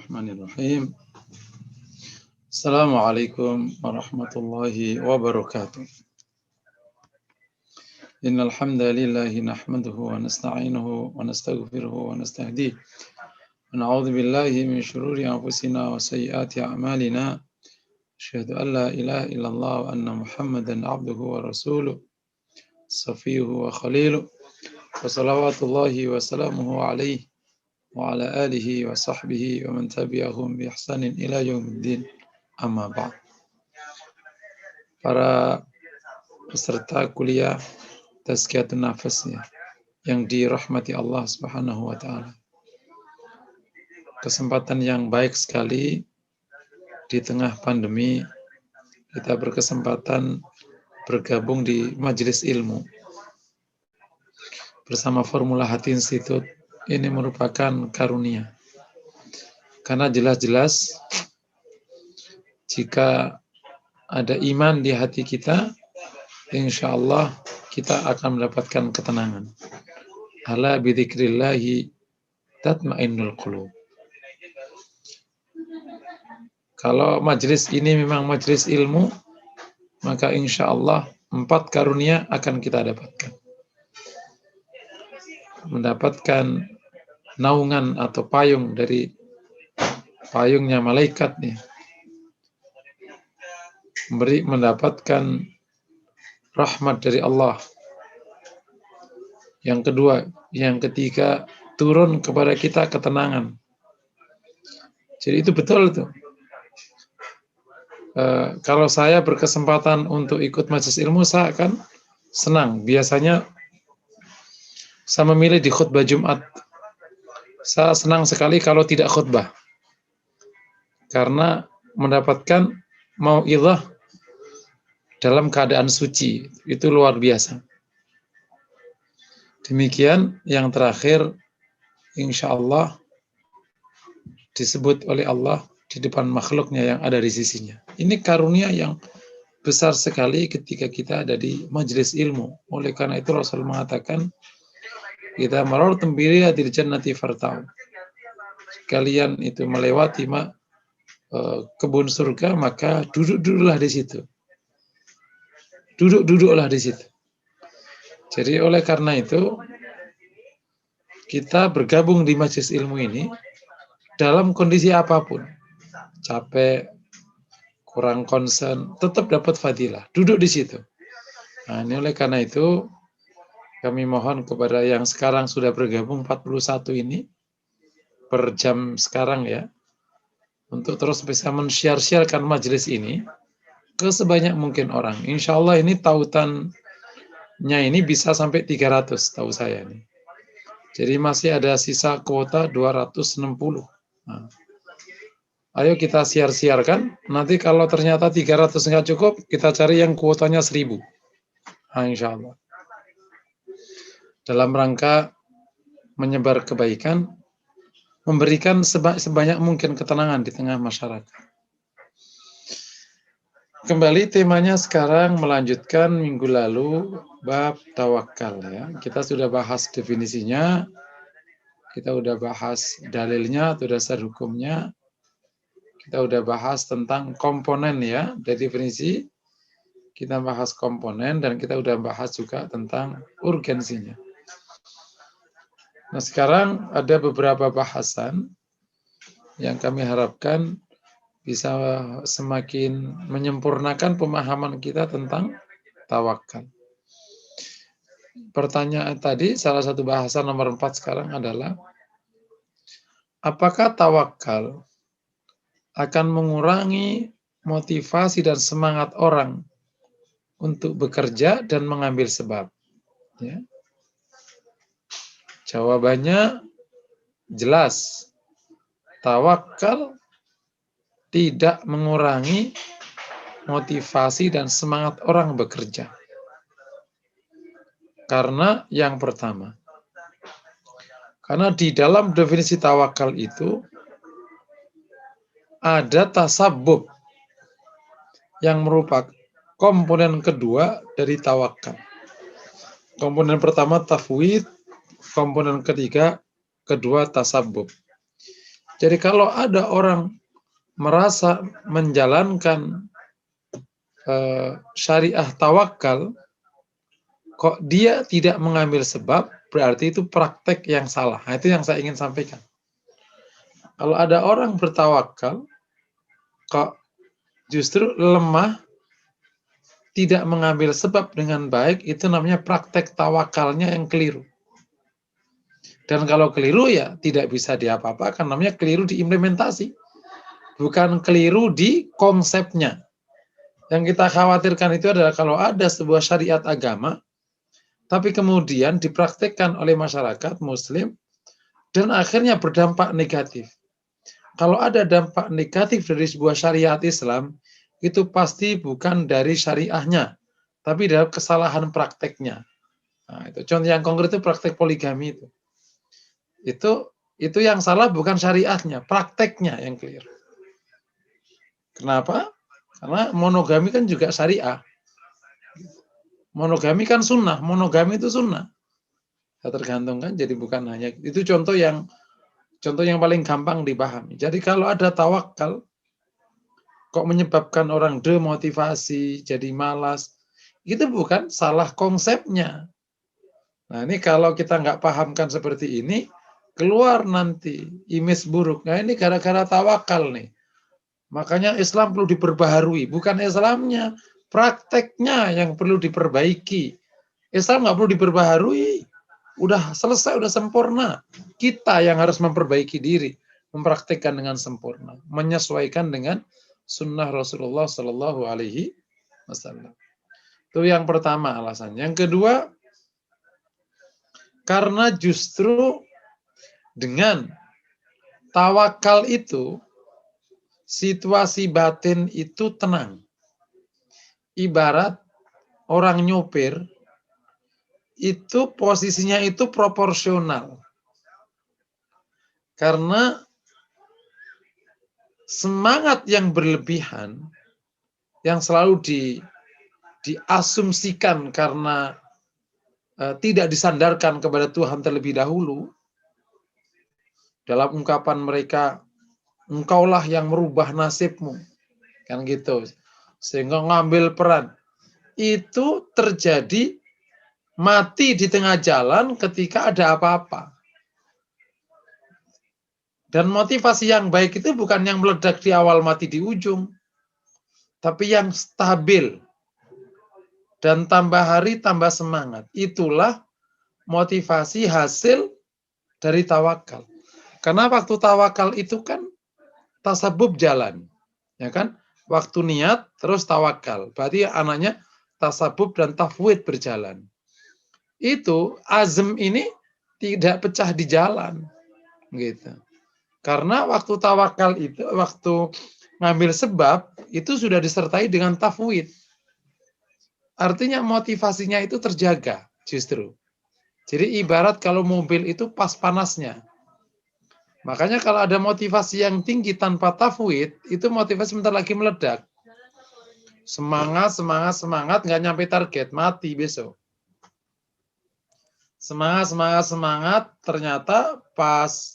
Bismillahirrahmanirrahim. Assalamualaikum warahmatullahi wabarakatuh. Innal hamdalillahi nahmaduhu wa nasta'inuhu wa nastaghfiruhu wa nastahdihi. Wa na'udzu billahi min shururi anfusina wa sayyiati a'malina. Asyhadu an la ilaha illallah wa anna Muhammadan 'abduhu wa rasuluh. Safiyuhu wa khaliluh. Wa salawatullahi wa salamuhu alaihi wa ala alihi wa sahbihi wa man tabi'ahum bi ihsanin ila yaumiddin, amma ba'd. Para peserta kuliah Tazkiyatun Nafas yang dirahmati Allah Subhanahu wa taala. Kesempatan yang baik sekali di tengah pandemi kita berkesempatan bergabung di majelis ilmu bersama Formula Hati Institute. Ini merupakan karunia. Karena jelas-jelas jika ada iman di hati kita, insya Allah kita akan mendapatkan ketenangan. Ala bidzikrillahi tatmainnul qulub. Kalau majelis ini memang majelis ilmu, maka insya Allah 4 karunia akan kita dapatkan. Mendapatkan naungan atau payung dari payungnya malaikat nih. Mendapatkan rahmat dari Allah. Yang kedua, yang ketiga, turun kepada kita ketenangan. Jadi itu betul tuh. Kalau saya berkesempatan untuk ikut majelis ilmu, saya akan senang. Biasanya saya memilih di khutbah Jumat. Saya senang sekali kalau tidak khutbah. Karena mendapatkan mau'izah dalam keadaan suci. Itu luar biasa. Demikian yang terakhir, insya Allah disebut oleh Allah di depan makhluknya yang ada di sisinya. Ini karunia yang besar sekali ketika kita ada di majelis ilmu. Oleh karena itu Rasul mengatakan, kita marartum bi riyadil jannati farta'u. Kalian itu melewati kebun surga, maka duduk-duduklah di situ. Duduk-duduklah di situ. Jadi oleh karena itu kita bergabung di majelis ilmu ini dalam kondisi apapun. Capek, kurang concern, tetap dapat fadilah. Duduk di situ. Nah, ini oleh karena itu kami mohon kepada yang sekarang sudah bergabung 41 ini per jam sekarang ya, untuk terus bisa men-share-sharekan majelis ini ke sebanyak mungkin orang. Insya Allah ini tautannya ini bisa sampai 300 tahu saya nih. Jadi masih ada sisa kuota 260. Nah, ayo kita share-sharekan. Nanti kalau ternyata 300 nggak cukup, kita cari yang kuotanya 1000. Nah, insya Allah. Dalam rangka menyebar kebaikan, memberikan sebanyak mungkin ketenangan di tengah masyarakat. Kembali temanya sekarang melanjutkan minggu lalu bab tawakal ya. Kita sudah bahas definisinya, kita sudah bahas dalilnya atau dasar hukumnya, kita sudah bahas tentang komponen ya, dari definisi kita bahas komponen dan kita sudah bahas juga tentang urgensinya. Nah sekarang ada beberapa bahasan yang kami harapkan bisa semakin menyempurnakan pemahaman kita tentang tawakal. Pertanyaan tadi, salah satu bahasan nomor 4 sekarang adalah, apakah tawakal akan mengurangi motivasi dan semangat orang untuk bekerja dan mengambil sebab? Ya. Jawabannya jelas, tawakal tidak mengurangi motivasi dan semangat orang bekerja. Karena yang pertama, karena di dalam definisi tawakal itu ada tasabbub yang merupakan komponen kedua dari tawakal. Komponen pertama tafwid, komponen kedua tasabbub. Jadi kalau ada orang merasa menjalankan syariah tawakal, kok dia tidak mengambil sebab, berarti itu praktek yang salah. Nah, itu yang saya ingin sampaikan. Kalau ada orang bertawakal, kok justru lemah, tidak mengambil sebab dengan baik, itu namanya praktek tawakalnya yang keliru. Dan kalau keliru ya tidak bisa diapa-apakan, namanya keliru diimplementasi. Bukan keliru di konsepnya. Yang kita khawatirkan itu adalah kalau ada sebuah syariat agama, tapi kemudian dipraktikkan oleh masyarakat muslim, dan akhirnya berdampak negatif. Kalau ada dampak negatif dari sebuah syariat Islam, itu pasti bukan dari syariahnya, tapi dari kesalahan prakteknya. Nah, itu contoh yang konkret itu praktek poligami itu. Itu yang salah bukan syariahnya, prakteknya yang clear. Kenapa? Karena monogami kan juga syariah. Monogami kan sunnah, monogami itu sunnah. Ya, tergantung kan, jadi bukan hanya itu contoh yang paling gampang dipahami. Jadi kalau ada tawakal, kok menyebabkan orang demotivasi, jadi malas, itu bukan salah konsepnya. Nah ini kalau kita nggak pahamkan seperti ini, keluar nanti image buruk. Nah ini gara-gara tawakal nih. Makanya Islam perlu diperbaharui, bukan Islamnya, prakteknya yang perlu diperbaiki. Islam nggak perlu diperbaharui, udah selesai, udah sempurna. Kita yang harus memperbaiki diri, mempraktekkan dengan sempurna, menyesuaikan dengan sunnah Rasulullah Shallallahu Alaihi Wasallam. Itu yang pertama alasan. Yang kedua, karena justru dengan tawakal itu situasi batin itu tenang. Ibarat orang nyopir itu posisinya itu proporsional. Karena semangat yang berlebihan yang selalu diasumsikan karena tidak disandarkan kepada Tuhan terlebih dahulu, dalam ungkapan mereka, engkaulah yang merubah nasibmu, kan gitu, sehingga ngambil peran. Itu terjadi mati di tengah jalan ketika ada apa-apa. Dan motivasi yang baik itu bukan yang meledak di awal mati di ujung, tapi yang stabil. Dan tambah hari tambah semangat. Itulah motivasi hasil dari tawakal. Karena waktu tawakal itu kan tasabub jalan. Ya kan? Waktu niat terus tawakal. Berarti anaknya tasabub dan tafwid berjalan. Itu azm ini tidak pecah di jalan. Gitu. Karena waktu tawakal itu, waktu ngambil sebab, itu sudah disertai dengan tafwid. Artinya motivasinya itu terjaga justru. Jadi ibarat kalau mobil itu pas panasnya. Makanya kalau ada motivasi yang tinggi tanpa tafwid, itu motivasi sebentar lagi meledak. Semangat, semangat, semangat, nggak nyampe target, mati besok. Semangat, semangat, semangat, ternyata pas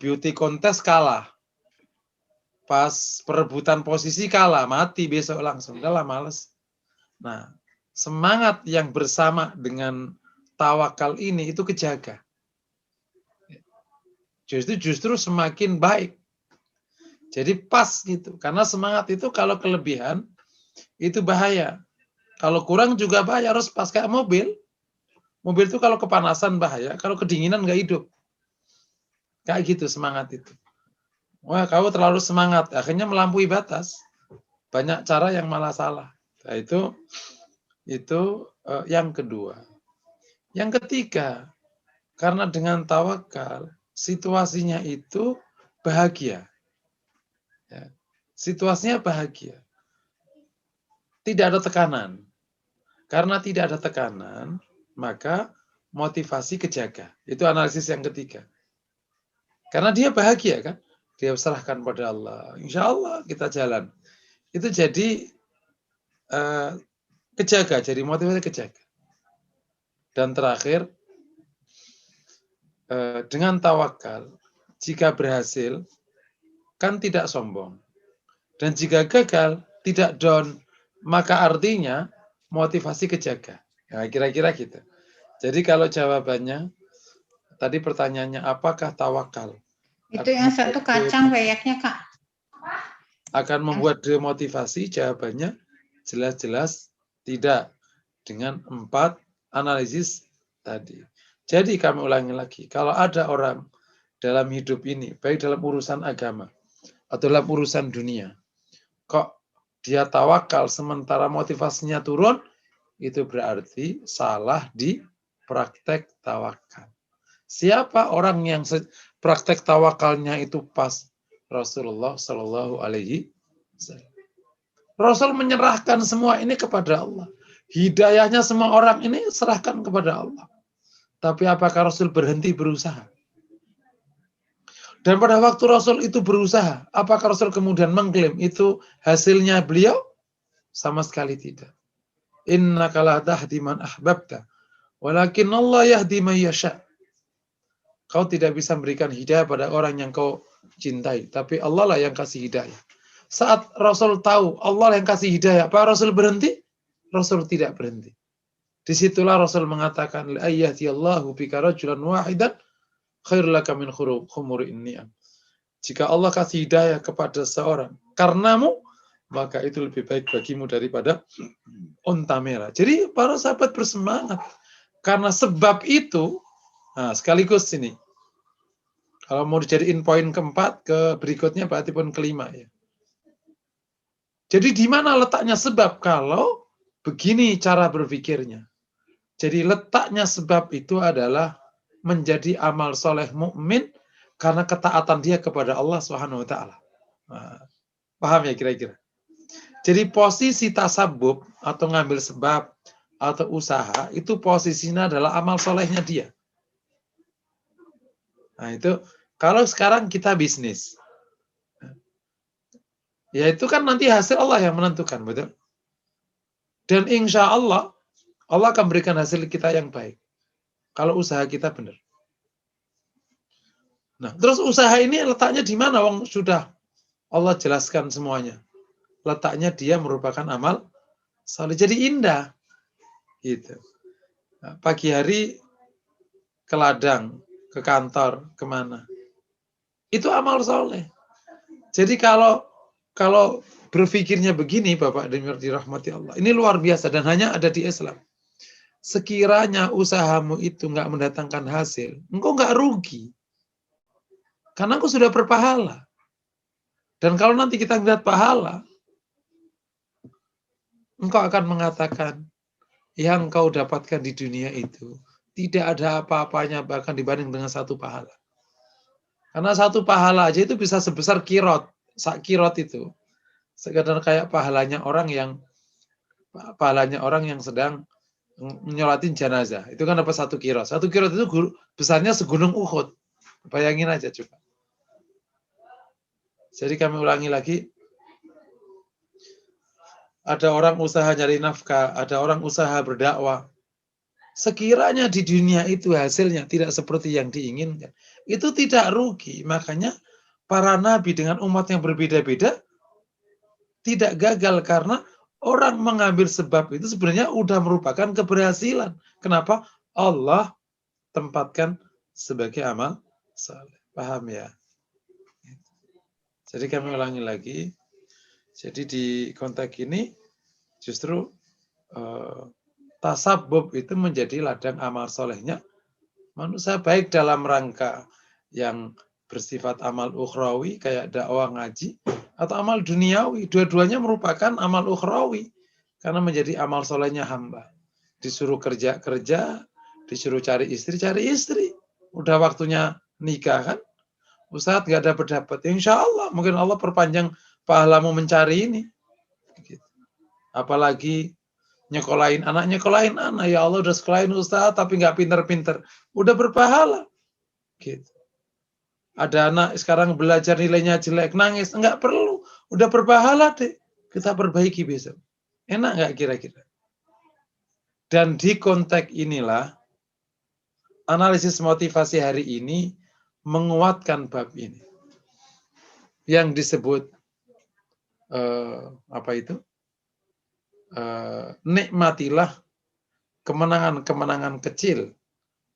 beauty contest kalah. Pas perebutan posisi kalah, mati besok langsung. Udah lah, males. Nah, semangat yang bersama dengan tawakal ini itu kejaga. Justru semakin baik. Jadi pas gitu. Karena semangat itu kalau kelebihan itu bahaya. Kalau kurang juga bahaya, harus pas kayak mobil. Mobil itu kalau kepanasan bahaya, kalau kedinginan nggak hidup. Kayak gitu semangat itu. Wah, kamu terlalu semangat, akhirnya melampaui batas. Banyak cara yang malah salah. Nah, itu yang kedua. Yang ketiga, karena dengan tawakal, situasinya itu bahagia. Ya, situasinya bahagia. Tidak ada tekanan. Karena tidak ada tekanan, maka motivasi kejaga. Itu analisis yang ketiga. Karena dia bahagia kan. Dia serahkan pada Allah. Insya Allah kita jalan. Itu jadi kejaga. Jadi motivasi kejaga. Dan terakhir, dengan tawakal, jika berhasil, kan tidak sombong. Dan jika gagal, tidak down, maka artinya motivasi kejaga. Nah, kira-kira gitu. Jadi kalau jawabannya, tadi pertanyaannya apakah tawakal Itu yang satu kacang kayaknya, Kak. akan membuat demotivasi? Jawabannya jelas-jelas tidak, dengan 4 analisis tadi. Jadi kami ulangi lagi, kalau ada orang dalam hidup ini, baik dalam urusan agama atau dalam urusan dunia, kok dia tawakal sementara motivasinya turun, itu berarti salah di praktek tawakal. Siapa orang yang praktek tawakalnya itu pas? Rasulullah Shallallahu Alaihi Wasallam. Rasul menyerahkan semua ini kepada Allah. Hidayahnya semua orang ini serahkan kepada Allah. Tapi apakah Rasul berhenti berusaha? Dan pada waktu Rasul itu berusaha, apakah Rasul kemudian mengklaim itu hasilnya beliau? Sama sekali tidak. Innaka la tahdi man ahbabta, walakin Allah yahdi man yasha. Kau tidak bisa memberikan hidayah pada orang yang kau cintai, tapi Allah lah yang kasih hidayah. Saat Rasul tahu Allah yang kasih hidayah, apa Rasul berhenti? Rasul tidak berhenti. Disitulah Rasul mengatakan, "Ayyahdiyallahu bika rajulan wahidan khairul laka min khumurin ni'am." Jika Allah kasih hidayah kepada seorang karenamu, maka itu lebih baik bagimu daripada unta merah. Jadi para sahabat bersemangat. Karena sebab itu, nah sekaligus ini, kalau mau dijadiin poin keempat, ke berikutnya berarti poin kelima ya. Jadi di mana letaknya sebab? Kalau begini cara berpikirnya. Jadi letaknya sebab itu adalah menjadi amal soleh mukmin karena ketaatan dia kepada Allah Subhanahu wa taala. Nah, paham ya kira-kira? Jadi posisi tasabub atau ngambil sebab atau usaha itu posisinya adalah amal solehnya dia. Nah itu kalau sekarang kita bisnis, ya itu kan nanti hasil Allah yang menentukan, betul? Dan insya Allah Allah akan berikan hasil kita yang baik kalau usaha kita benar. Nah, terus usaha ini letaknya di mana? Wong sudah Allah jelaskan semuanya. Letaknya dia merupakan amal soleh. Jadi indah. Gitu. Nah, pagi hari ke ladang, ke kantor, kemana? Itu amal soleh. Jadi kalau berpikirnya begini, Bapak dirahmati Allah, ini luar biasa dan hanya ada di Islam. Sekiranya usahamu itu nggak mendatangkan hasil, engkau nggak rugi. Karena engkau sudah berpahala. Dan kalau nanti kita melihat pahala, engkau akan mengatakan, yang kau dapatkan di dunia itu tidak ada apa-apanya bahkan dibanding dengan satu pahala. Karena satu pahala aja itu bisa sebesar kirot. Sak kirot itu. Sekedar kayak pahalanya orang yang sedang menyolatin jenazah. Itu kan dapat 1 kirot. 1 kirot itu besarnya segunung Uhud. Bayangin aja coba. Jadi kami ulangi lagi. Ada orang usaha nyari nafkah, ada orang usaha berdakwah. Sekiranya di dunia itu hasilnya tidak seperti yang diinginkan, itu tidak rugi. Makanya para nabi dengan umat yang berbeda-beda tidak gagal karena orang mengambil sebab itu sebenarnya sudah merupakan keberhasilan. Kenapa? Allah tempatkan sebagai amal saleh. Paham ya? Jadi kami ulangi lagi. Jadi di konteks ini justru tasabub itu menjadi ladang amal solehnya manusia, baik dalam rangka yang bersifat amal ukhrawi kayak dakwah ngaji atau amal duniawi. Dua-duanya merupakan amal ukhrawi karena menjadi amal solehnya hamba. Disuruh kerja, disuruh cari istri. Udah waktunya nikah kan? Ustaz nggak dapat. Insya Allah mungkin Allah perpanjang pahalamu mencari ini. Apalagi nyekolahin anak. Ya Allah udah sekolahin Ustaz tapi nggak pinter-pinter. Udah berpahala. Gitu. Ada anak sekarang belajar nilainya jelek, nangis. Enggak perlu. Udah berpahala deh. Kita perbaiki besok. Enak nggak kira-kira? Dan di konteks inilah, analisis motivasi hari ini menguatkan bab ini yang disebut nikmatilah kemenangan-kemenangan kecil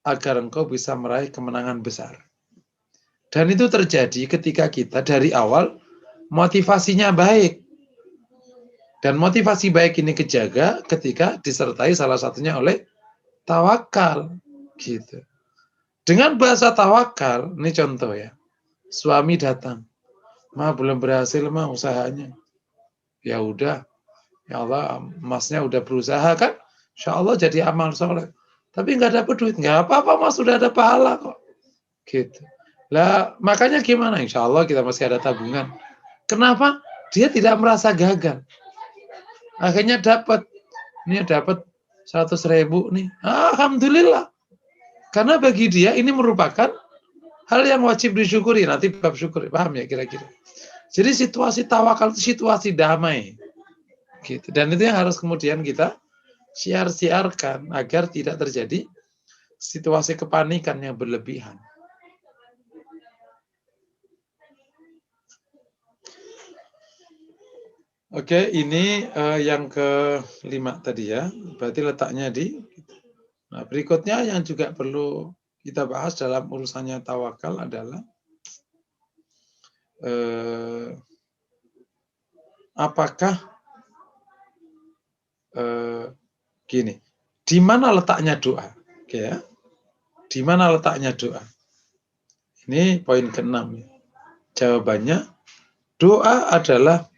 agar engkau bisa meraih kemenangan besar. Dan itu terjadi ketika kita dari awal motivasinya baik. Dan motivasi baik ini kejaga ketika disertai salah satunya oleh tawakal. Gitu. Dengan bahasa tawakal, ini contoh ya. Suami datang, belum berhasil usahanya. Ya udah, ya Allah, masnya udah berusaha kan? Insya Allah jadi amal soleh. Tapi nggak dapat duit, nggak apa-apa mas, sudah ada pahala kok. Gitu. Lah makanya gimana? Insya Allah kita masih ada tabungan. Kenapa? Dia tidak merasa gagal. Akhirnya dapat 100.000 nih. Alhamdulillah. Karena bagi dia ini merupakan hal yang wajib disyukuri. Nanti bab syukur, paham ya kira-kira. Jadi situasi tawakal itu situasi damai. Gitu. Dan itu yang harus kemudian kita siar-siarkan agar tidak terjadi situasi kepanikan yang berlebihan. Oke, ini yang ke-5 tadi ya. Berarti letaknya di. Nah, berikutnya yang juga perlu kita bahas dalam urusannya tawakal adalah apakah gini, di mana letaknya doa? Oke ya. Di mana letaknya doa? Ini poin ke-6. Jawabannya, doa adalah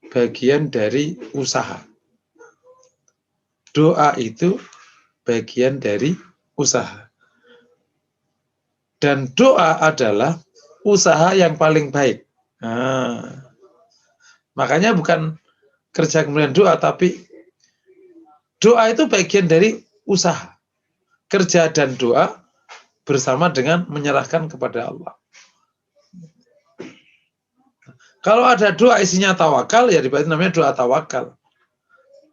bagian dari usaha. Doa itu bagian dari usaha. Dan doa adalah usaha yang paling baik. Nah, makanya bukan kerja kemudian doa, tapi doa itu bagian dari usaha. Kerja dan doa bersama dengan menyerahkan kepada Allah. Kalau ada doa isinya tawakal, ya berarti namanya doa tawakal.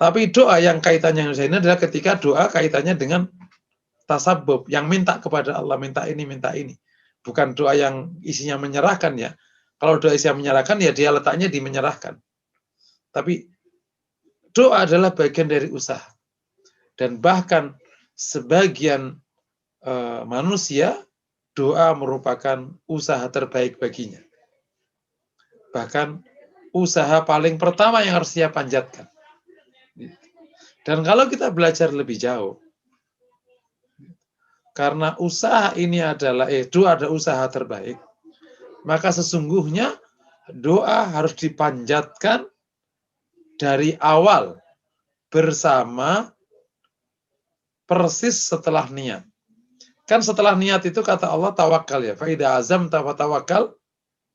Tapi doa yang kaitannya ini adalah ketika doa kaitannya dengan tasabub, yang minta kepada Allah, minta ini, minta ini. Bukan doa yang isinya menyerahkan ya. Kalau doa isinya menyerahkan, ya dia letaknya di menyerahkan. Tapi doa adalah bagian dari usaha. Dan bahkan sebagian manusia, doa merupakan usaha terbaik baginya. Bahkan usaha paling pertama yang harus dia panjatkan. Dan kalau kita belajar lebih jauh, karena usaha ini adalah doa ada usaha terbaik, maka sesungguhnya doa harus dipanjatkan dari awal bersama persis setelah niat. Kan setelah niat itu kata Allah tawakal ya. Fa idza azamta fatawakkal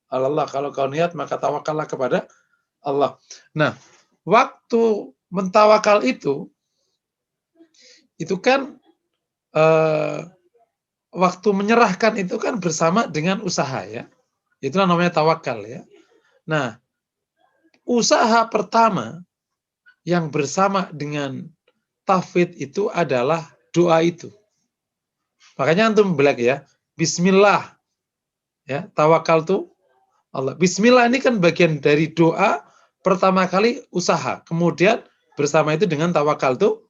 'alallah. Kalau kau niat maka tawakallah kepada Allah. Nah, waktu mentawakal itu kan waktu menyerahkan itu kan bersama dengan usaha ya. Itulah namanya tawakal ya. Nah, usaha pertama yang bersama dengan tafwid itu adalah doa itu. Makanya antum belak ya, bismillah. Ya, tawakal tuh Allah. Bismillah ini kan bagian dari doa pertama kali usaha. Kemudian bersama itu dengan tawakal tuh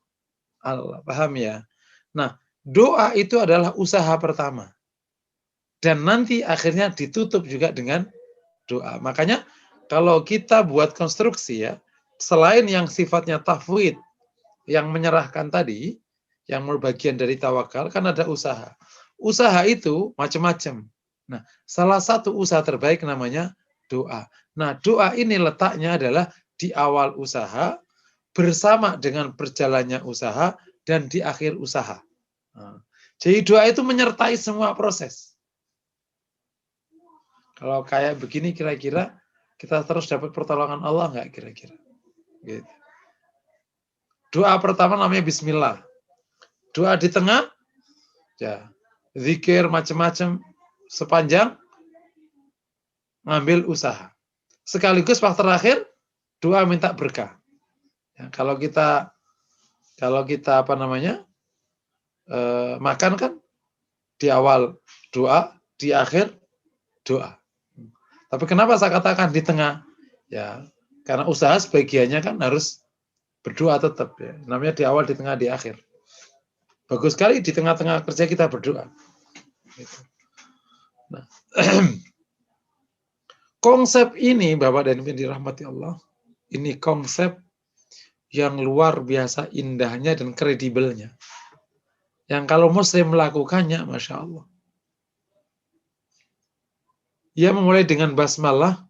Allah. Paham ya? Nah, doa itu adalah usaha pertama. Dan nanti akhirnya ditutup juga dengan doa. Makanya kalau kita buat konstruksi ya, selain yang sifatnya tafwid, yang menyerahkan tadi, yang bagian dari tawakal, kan ada usaha. Usaha itu macam-macam. Nah, salah satu usaha terbaik namanya doa. Nah, doa ini letaknya adalah di awal usaha, bersama dengan berjalannya usaha, dan di akhir usaha. Nah, jadi doa itu menyertai semua proses. Kalau kayak begini kira-kira kita terus dapat pertolongan Allah nggak kira-kira? Gitu. Doa pertama namanya bismillah. Doa di tengah, ya, zikir macam-macam sepanjang ngambil usaha. Sekaligus waktu terakhir doa minta berkah. Ya, kalau kita makan kan di awal doa di akhir doa. Tapi kenapa saya katakan di tengah? Ya, karena usaha sebagiannya kan harus berdoa tetap ya. Namanya di awal, di tengah, di akhir. Bagus sekali di tengah-tengah kerja kita berdoa. Gitu. Nah, konsep ini Bapak dan Ibu dirahmati Allah, ini konsep yang luar biasa indahnya dan kredibelnya. Yang kalau Muslim melakukannya, Masya Allah. Ia memulai dengan basmalah,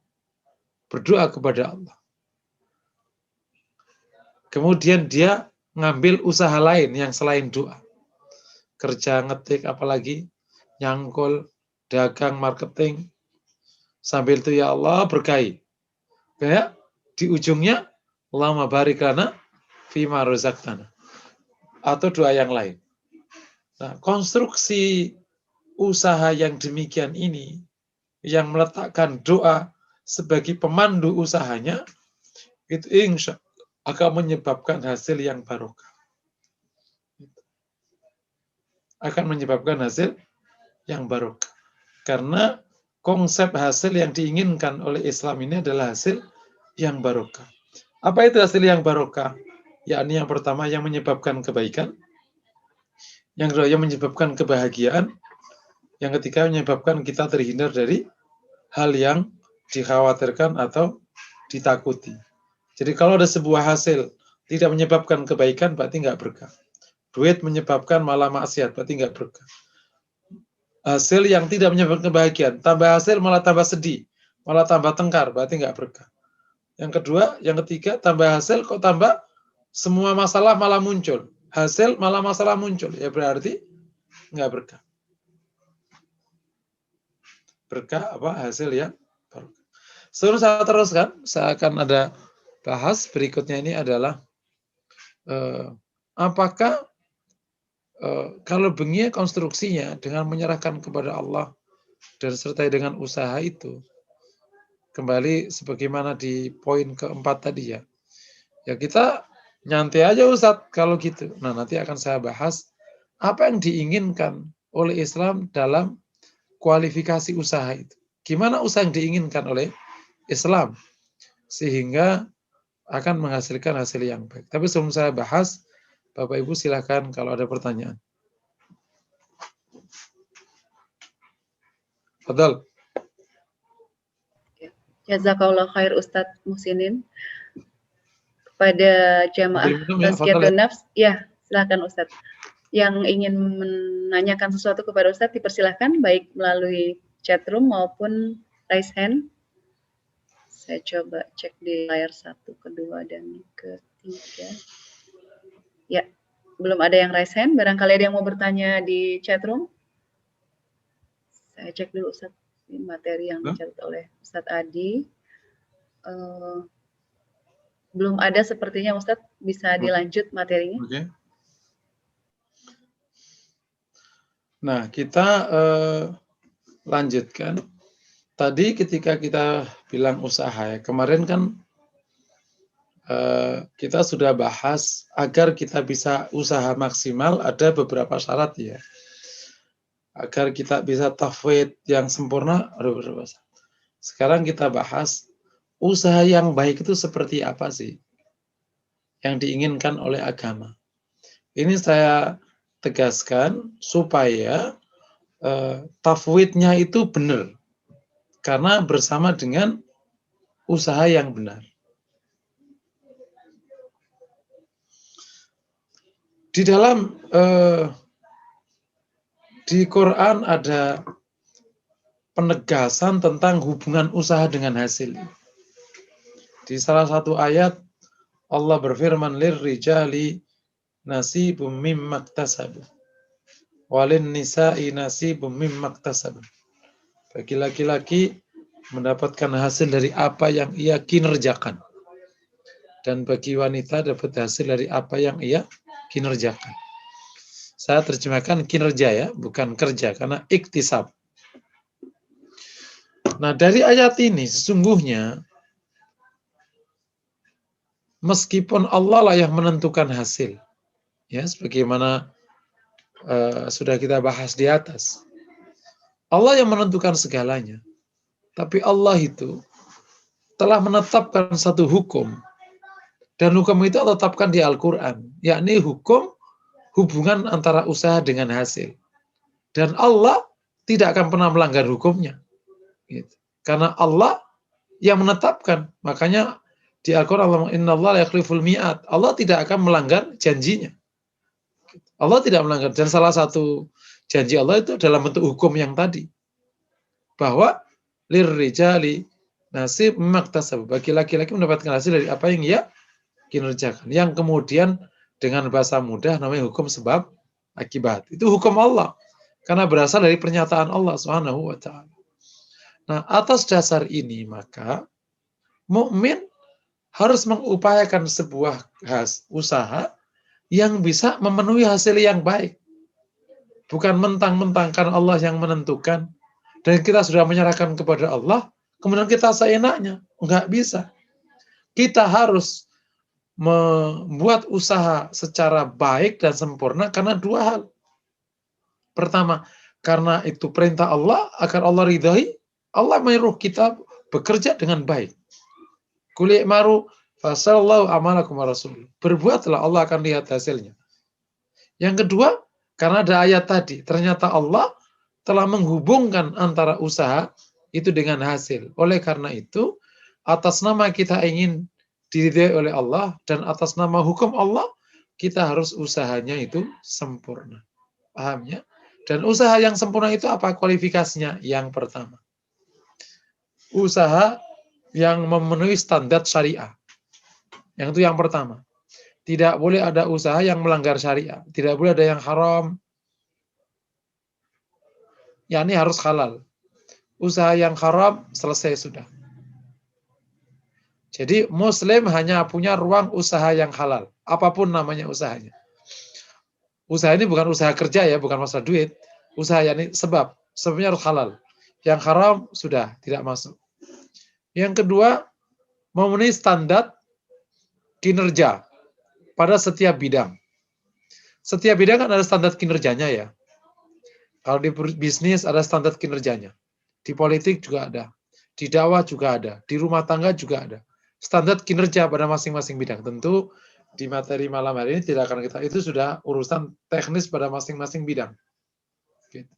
berdoa kepada Allah. Kemudian dia ngambil usaha lain yang selain doa. Kerja, ngetik, apalagi nyangkul, dagang, marketing. Sambil itu ya Allah berkahi. Kayak di ujungnya, Allahumma barik lana fima razaqtana. Atau doa yang lain. Nah, konstruksi usaha yang demikian ini, yang meletakkan doa sebagai pemandu usahanya, itu insya akan menyebabkan hasil yang barokah. Akan menyebabkan hasil yang barokah. Karena konsep hasil yang diinginkan oleh Islam ini adalah hasil yang barokah. Apa itu hasil yang barokah? Yakni yang pertama yang menyebabkan kebaikan, yang kedua yang menyebabkan kebahagiaan, yang ketiga menyebabkan kita terhindar dari hal yang dikhawatirkan atau ditakuti. Jadi kalau ada sebuah hasil tidak menyebabkan kebaikan, berarti nggak berkah. Duit menyebabkan malah maksiat, berarti nggak berkah. Hasil yang tidak menyebabkan kebahagiaan, tambah hasil malah tambah sedih, malah tambah tengkar, berarti nggak berkah. Yang kedua, yang ketiga, tambah hasil kok tambah semua masalah malah muncul. Hasil malah masalah muncul, ya berarti nggak berkah. Berkah apa? Hasil yang barokah. Sebelum saya teruskan, saya akan ada bahas berikutnya ini adalah apakah kalau begini konstruksinya dengan menyerahkan kepada Allah dan sertai dengan usaha itu, kembali sebagaimana di poin keempat tadi ya, ya kita nyantai aja Ustadz kalau gitu. Nah nanti akan saya bahas apa yang diinginkan oleh Islam dalam kualifikasi usaha itu. Gimana usaha yang diinginkan oleh Islam sehingga akan menghasilkan hasil yang baik. Tapi sebelum saya bahas, Bapak Ibu silakan kalau ada pertanyaan. Fadal. Jazakallah khair Ustadz Muhsinin. Kepada jamaah Tazkiyatun Nafs, ya silakan Ustadz. Yang ingin menanyakan sesuatu kepada Ustadz dipersilahkan baik melalui chat room maupun raise hand. Saya coba cek di layar 1, kedua, dan ketiga. Ya, belum ada yang raise hand. Barangkali ada yang mau bertanya di chat room. Saya cek dulu Ustadz, ini materi yang dicatat oleh Ustadz Adi. Belum ada sepertinya Ustadz, bisa dilanjut materinya. Oke. Nah, kita lanjutkan. Tadi ketika kita bilang usaha ya, kemarin kan kita sudah bahas agar kita bisa usaha maksimal ada beberapa syarat ya. Agar kita bisa tafwid yang sempurna ada beberapa syarat. Sekarang kita bahas usaha yang baik itu seperti apa sih yang diinginkan oleh agama. Ini saya tegaskan supaya tafwidnya itu benar. Karena bersama dengan usaha yang benar. Di dalam di Quran ada penegasan tentang hubungan usaha dengan hasil. Di salah satu ayat Allah berfirman lirrijali nasibum mimma iktasabu walin nisa'i nasibum mimma iktasabu. Bagi laki-laki mendapatkan hasil dari apa yang ia kinerjakan. Dan bagi wanita dapat hasil dari apa yang ia kinerjakan. Saya terjemahkan kinerja ya, bukan kerja, karena iktisab. Nah dari ayat ini sesungguhnya meskipun Allah lah yang menentukan hasil, ya sebagaimana sudah kita bahas di atas. Allah yang menentukan segalanya. Tapi Allah itu telah menetapkan satu hukum. Dan hukum itu Allah tetapkan di Al-Quran. Yakni hukum hubungan antara usaha dengan hasil. Dan Allah tidak akan pernah melanggar hukumnya. Gitu. Karena Allah yang menetapkan. Makanya di Al-Quran Allah, innallaha la yakhliful mi'ad. Allah tidak akan melanggar janjinya. Allah tidak melanggar. Dan salah satu janji Allah itu dalam bentuk hukum yang tadi. Bahwa lirrijali nasib maktasab. Bagi laki-laki mendapatkan hasil dari apa yang ia kinerjakan. Yang kemudian dengan bahasa mudah namanya hukum sebab akibat. Itu hukum Allah. Karena berasal dari pernyataan Allah Subhanahu wa taala. Nah, atas dasar ini maka mukmin harus mengupayakan sebuah usaha yang bisa memenuhi hasil yang baik. Bukan mentang-mentangkan Allah yang menentukan dan kita sudah menyerahkan kepada Allah, kemudian kita seenaknya. Enggak bisa. Kita harus membuat usaha secara baik dan sempurna karena dua hal. Pertama, karena itu perintah Allah agar Allah ridhai, Allah menyuruh kita bekerja dengan baik. Kuli maru fasallahu amalakum rasul. Berbuatlah, Allah akan lihat hasilnya. Yang kedua, karena ada ayat tadi, ternyata Allah telah menghubungkan antara usaha itu dengan hasil. Oleh karena itu, atas nama kita ingin diridhai oleh Allah dan atas nama hukum Allah, kita harus usahanya itu sempurna. Paham ya? Dan usaha yang sempurna itu apa kualifikasinya? Yang pertama, usaha yang memenuhi standar syariah. Yang itu yang pertama. Tidak boleh ada usaha yang melanggar syariah. Tidak boleh ada yang haram. Ya, ini harus halal. Usaha yang haram selesai sudah. Jadi Muslim hanya punya ruang usaha yang halal. Apapun namanya usahanya. Usaha ini bukan usaha kerja ya, bukan masalah duit. Usaha ini sebabnya harus halal. Yang haram sudah tidak masuk. Yang kedua, memenuhi standar kinerja pada setiap bidang. Setiap bidang kan ada standar kinerjanya ya. Kalau di bisnis ada standar kinerjanya. Di politik juga ada. Di dakwah juga ada. Di rumah tangga juga ada. Standar kinerja pada masing-masing bidang. Tentu di materi malam hari ini tidak akan kita, itu sudah urusan teknis pada masing-masing bidang. Gitu.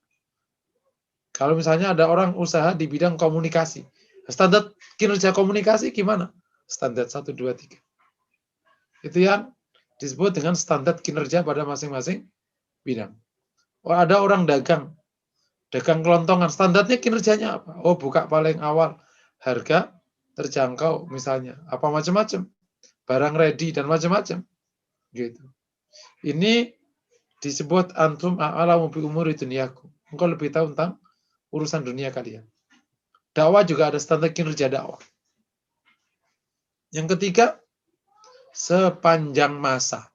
Kalau misalnya ada orang usaha di bidang komunikasi. Standar kinerja komunikasi gimana? Standar 1, 2, 3. Itu yang disebut dengan standar kinerja pada masing-masing bidang. Oh, ada orang dagang kelontongan, standarnya kinerjanya apa? Oh, buka paling awal, harga terjangkau misalnya, apa macam-macam, barang ready dan macam-macam, gitu. Ini disebut antum a'lamu bi umuri dunyakum. Engkau lebih tahu tentang urusan dunia kalian. Dakwah juga ada standar kinerja dakwah. Yang ketiga, sepanjang masa.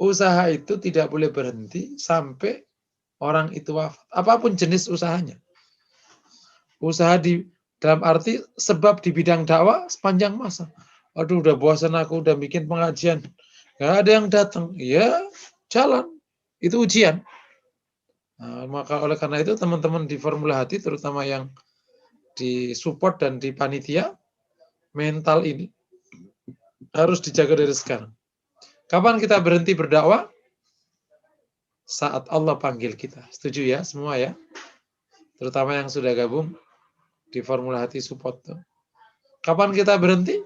Usaha itu tidak boleh berhenti sampai orang itu wafat. Apapun jenis usahanya. Usaha dalam arti sebab di bidang dakwah sepanjang masa. Aduh, udah bosan aku, udah bikin pengajian. Gak ada yang datang. Ya, jalan. Itu ujian. Nah, maka oleh karena itu teman-teman di Formula Hati, terutama yang di support dan di panitia, mental ini harus dijaga dari sekarang. Kapan kita berhenti berdakwah? Saat Allah panggil kita. Setuju ya semua ya? Terutama yang sudah gabung di Formula Hati support. Kapan kita berhenti?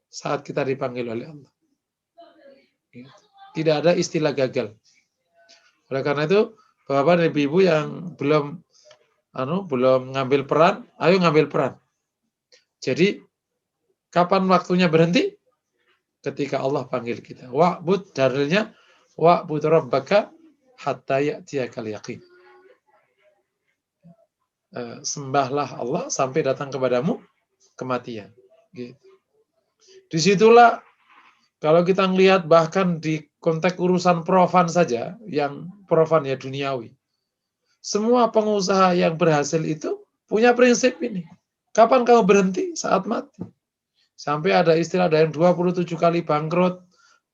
Saat kita dipanggil oleh Allah. Tidak ada istilah gagal. Oleh karena itu, Bapak dan Ibu yang belum ngambil peran, ayo ngambil peran. Jadi, kapan waktunya berhenti? Ketika Allah panggil kita. Wa'bud, dalilnya, wa'bud rabbaka hatta ya'tiyakal yaqin. Sembahlah Allah sampai datang kepadamu kematian. Gitu. Disitulah, kalau kita melihat bahkan di konteks urusan profan saja, yang profan ya duniawi. Semua pengusaha yang berhasil itu punya prinsip ini. Kapan kamu berhenti? Saat mati. Sampai ada istilah, ada yang 27 kali bangkrut,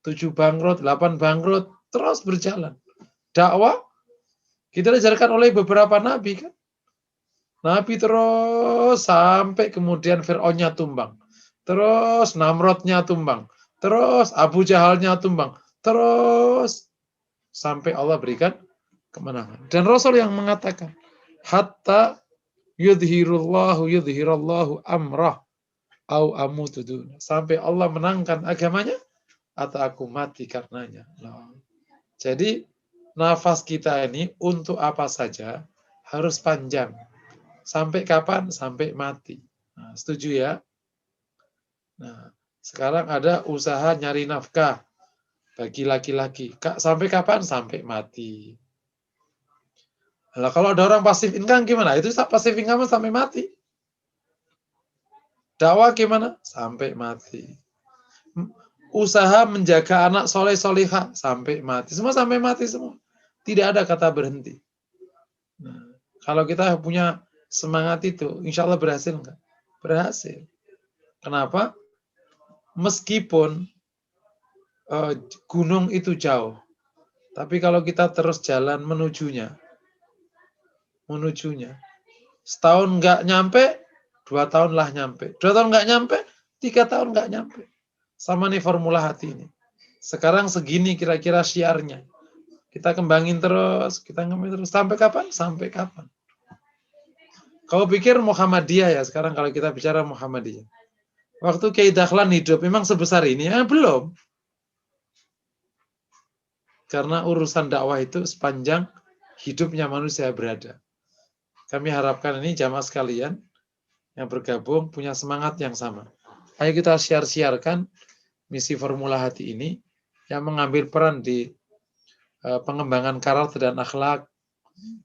7 bangkrut, 8 bangkrut, terus berjalan. Dakwah Kita diajarkan oleh beberapa nabi kan. Nabi terus sampai kemudian Fir'aunnya tumbang. Terus Namrodnya tumbang. Terus Abu Jahalnya tumbang. Terus sampai Allah berikan kemenangan. Dan Rasul yang mengatakan, hatta yudhirallahu amrah au amutu duna. Sampai Allah menangkan agamanya atau aku mati karenanya. Nah, jadi nafas kita ini untuk apa saja harus panjang. Sampai kapan? Sampai mati. Nah, setuju ya? Nah, sekarang ada usaha nyari nafkah bagi laki-laki. Sampai kapan? Sampai mati. Nah, kalau ada orang pasif income gimana? Itu pasif income sampai mati. Dakwah gimana? Sampai mati. Usaha menjaga anak soleh-solihah sampai mati. Semua sampai mati semua. Tidak ada kata berhenti. Nah, kalau kita punya semangat itu, insya Allah berhasil enggak? Berhasil. Kenapa? Meskipun gunung itu jauh, tapi kalau kita terus jalan menujunya, setahun nggak nyampe, 2 tahun lah nyampe, 2 tahun nggak nyampe, 3 tahun nggak nyampe. Sama nih formula hati ini. Sekarang segini kira-kira syiarnya. Kita kembangin terus, sampai kapan? Sampai kapan? Kau pikir Muhammadiyah ya sekarang kalau kita bicara Muhammadiyah. Waktu Kiai Dahlan hidup memang sebesar ini? Ya, belum. Karena urusan dakwah itu sepanjang hidupnya manusia berada. Kami harapkan ini jamaah sekalian yang bergabung punya semangat yang sama. Ayo kita siarkan misi formula hati ini yang mengambil peran di pengembangan karakter dan akhlak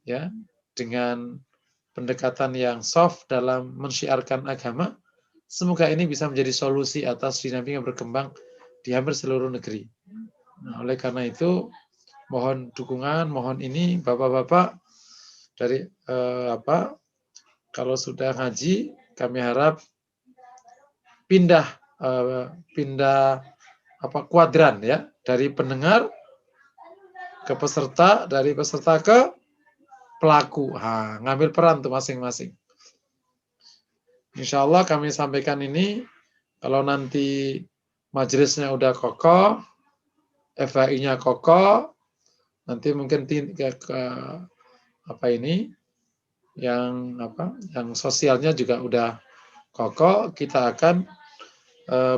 ya dengan pendekatan yang soft dalam mensyiarkan agama. Semoga ini bisa menjadi solusi atas dinamika yang berkembang di hampir seluruh negeri. Nah, oleh karena itu mohon dukungan, mohon ini Bapak-bapak dari kalau sudah ngaji kami harap pindah kuadran ya, dari pendengar ke peserta, dari peserta ke pelaku. Ngambil peran tuh masing-masing. Insya Allah kami sampaikan ini, kalau nanti majelisnya udah kokoh, FAI-nya kokoh, nanti mungkin yang sosialnya juga udah kokoh, kita akan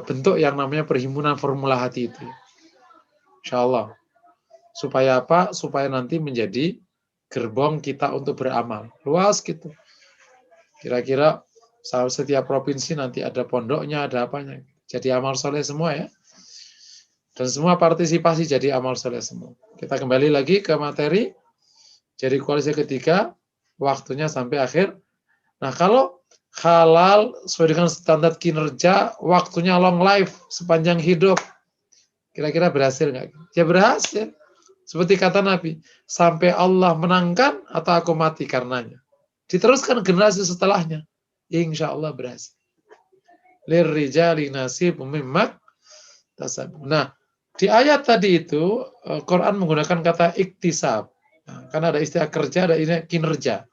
bentuk yang namanya perhimpunan formula hati itu. Insya Allah. Supaya apa? Supaya nanti menjadi gerbong kita untuk beramal. Luas gitu. Kira-kira setiap provinsi nanti ada pondoknya, ada apanya. Jadi amal soleh semua ya. Dan semua partisipasi jadi amal soleh semua. Kita kembali lagi ke materi. Jadi koalisi ketiga, waktunya sampai akhir. Nah kalau halal sesuai dengan standar kinerja, waktunya long life, sepanjang hidup. Kira-kira berhasil nggak? Ya berhasil. Seperti kata Nabi, sampai Allah menangkan atau aku mati karenanya. Diteruskan generasi setelahnya. Insya Allah berhasil. Lirrijali nasibum mimma tasabu. Nah, di ayat tadi itu, Quran menggunakan kata iktisab. Nah, kan ada istilah kerja, ada istilah kinerja.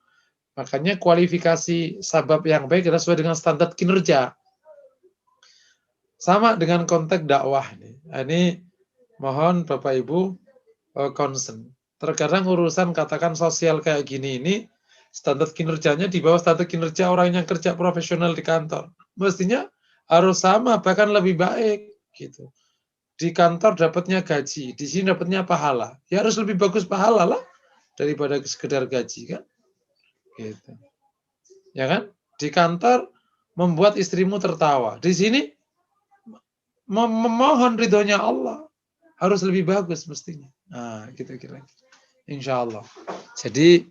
Makanya kualifikasi sabab yang baik adalah sesuai dengan standar kinerja. Sama dengan konteks dakwah. Ini mohon Bapak Ibu concern. Terkadang urusan katakan sosial kayak gini ini, standar kinerjanya di bawah standar kinerja orang yang kerja profesional di kantor. Mestinya harus sama, bahkan lebih baik. Gitu. Di kantor dapatnya gaji, di sini dapatnya pahala. Ya harus lebih bagus pahala lah daripada sekedar gaji kan. Gitu. Ya kan? Di kantor membuat istrimu tertawa. Di sini memohon ridhonya Allah. Harus lebih bagus mestinya. Nah, gitu kira-kira. Insya Allah. Jadi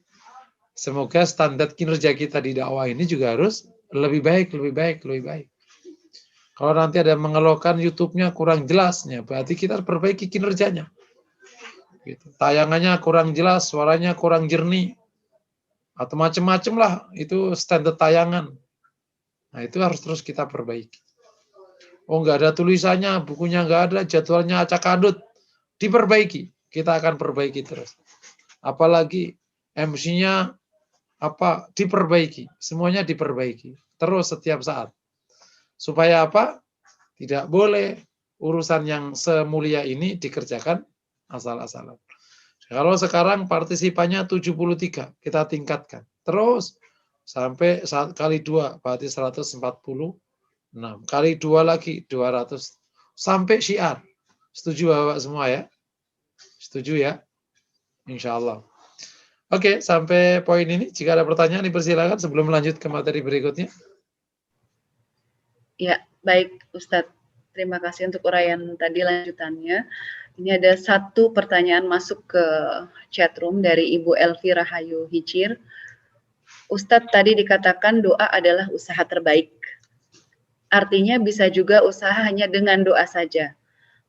semoga standar kinerja kita di dakwah ini juga harus lebih baik. Kalau nanti ada mengeluhkan YouTube-nya kurang jelasnya, berarti kita harus perbaiki kinerjanya. Gitu. Tayangannya kurang jelas, suaranya kurang jernih, atau macam-macam lah, itu standar tayangan. Nah, itu harus terus kita perbaiki. Oh, nggak ada tulisannya, bukunya nggak ada, jadwalnya acak-adut, diperbaiki. Kita akan perbaiki terus. Apalagi MC-nya apa diperbaiki, semuanya diperbaiki terus setiap saat. Supaya apa? Tidak boleh urusan yang semulia ini dikerjakan asal-asalan. Kalau sekarang partisipannya 73, kita tingkatkan. Terus sampai kali 2, berarti 146. Kali 2 lagi, 200. Sampai syiar. Setuju Bapak semua ya? Setuju ya? Insya Allah. Oke, sampai poin ini. Jika ada pertanyaan, dipersilakan sebelum lanjut ke materi berikutnya. Ya, baik Ustadz. Terima kasih untuk uraian tadi lanjutannya. Ini ada satu pertanyaan masuk ke chatroom dari Ibu Elvi Rahayu Hicir. Ustadz tadi dikatakan doa adalah usaha terbaik. Artinya bisa juga usaha hanya dengan doa saja.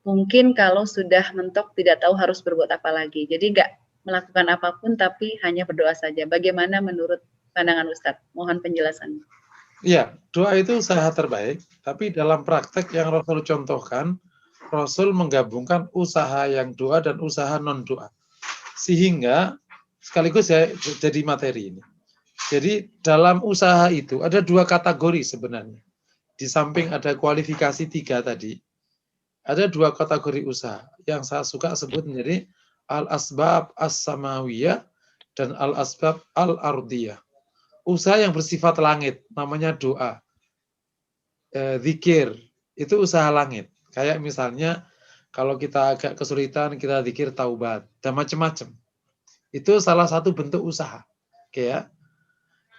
Mungkin kalau sudah mentok tidak tahu harus berbuat apa lagi. Jadi nggak melakukan apapun tapi hanya berdoa saja. Bagaimana menurut pandangan Ustadz? Mohon penjelasannya. Iya, doa itu usaha terbaik, tapi dalam praktek yang Rasul contohkan, Rasul menggabungkan usaha yang doa dan usaha non-doa. Sehingga, sekaligus saya jadi materi ini. Jadi dalam usaha itu ada 2 kategori sebenarnya. Di samping ada kualifikasi 3 tadi, ada 2 kategori usaha. Yang saya suka sebut menjadi al-asbab as-samawiyah dan al-asbab al-ardiyah. Usaha yang bersifat langit, namanya doa. Zikir, itu usaha langit. Kayak misalnya, kalau kita agak kesulitan, kita zikir taubat, dan macam-macam. Itu salah satu bentuk usaha. Oke ya.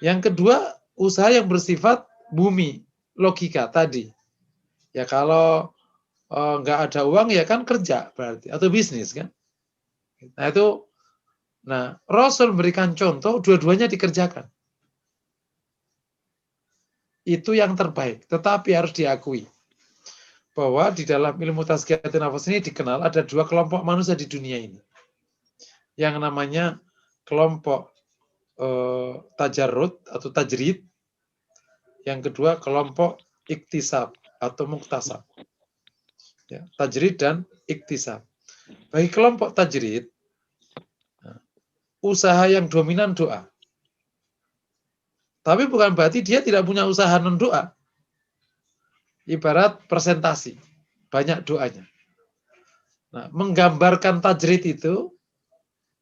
Yang kedua, usaha yang bersifat bumi, logika tadi. Ya kalau nggak ada uang, ya kan kerja berarti, atau bisnis kan. Nah, Rasul memberikan contoh, dua-duanya dikerjakan. Itu yang terbaik, tetapi harus diakui bahwa di dalam ilmu tazkiyatun nafas ini dikenal ada 2 kelompok manusia di dunia ini. Yang namanya kelompok tajarrud atau tajrid, yang kedua kelompok iktisab atau muktasab. Ya, tajrid dan iktisab. Bagi kelompok tajrid, usaha yang dominan doa. Tapi bukan berarti dia tidak punya usaha non-doa. Ibarat presentasi, banyak doanya. Nah, menggambarkan tajrid itu,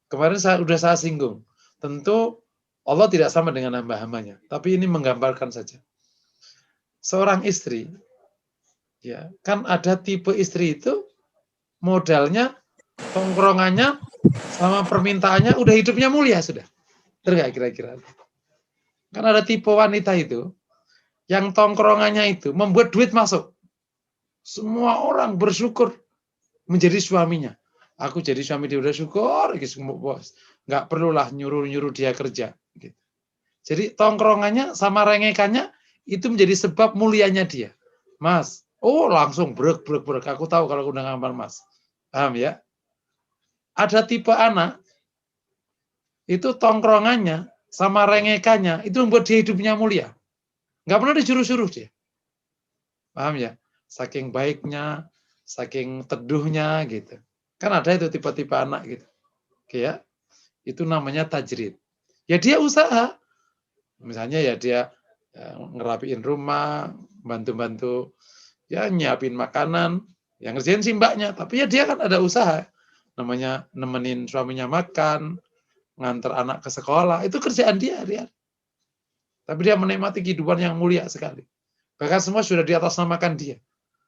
kemarin sudah saya singgung. Tentu Allah tidak sama dengan hamba-hambanya, tapi ini menggambarkan saja. Seorang istri, ya kan ada tipe istri itu, modalnya, tongkrongannya, sama permintaannya, udah hidupnya mulia sudah. Tergak kira-kira. Kan ada tipe wanita itu, yang tongkrongannya itu membuat duit masuk. Semua orang bersyukur menjadi suaminya. Aku jadi suami dia udah syukur, bos. Nggak perlulah nyuruh-nyuruh dia kerja. Gitu. Jadi tongkrongannya sama rengekannya itu menjadi sebab mulianya dia. Mas, oh langsung brek. Aku tahu kalau udah ngamal mas. Paham ya? Ada tipe anak, itu tongkrongannya sama rengekannya itu membuat dia hidupnya mulia. Nggak pernah disuruh-suruh dia. Paham ya? Saking baiknya, saking teduhnya gitu. Kan ada itu tipe-tipe anak gitu. Oke ya? Itu namanya tajrid. Ya dia usaha. Misalnya ya dia ngerapiin rumah, bantu-bantu ya nyiapin makanan, yang ngerjain si mbaknya, tapi ya dia kan ada usaha. Namanya nemenin suaminya makan, nganter anak ke sekolah, itu kerjaan dia. Tapi dia menikmati kehidupan yang mulia sekali. Bahkan semua sudah di atas namakan dia.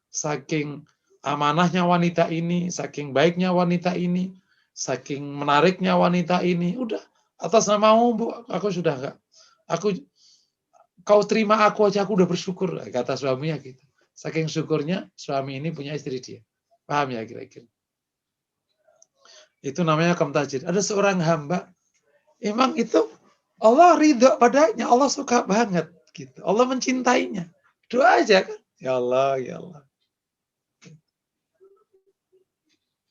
Saking amanahnya wanita ini, saking baiknya wanita ini, saking menariknya wanita ini, udah atas namamu Bu, aku sudah enggak. Kau terima aku aja, aku udah bersyukur, kata suaminya gitu. Saking syukurnya suami ini punya istri dia. Paham ya kira-kira? Itu namanya kamtajid. Ada seorang hamba, emang itu Allah ridho padanya, Allah suka banget gitu. Allah mencintainya. Doa aja kan. Ya Allah, ya Allah.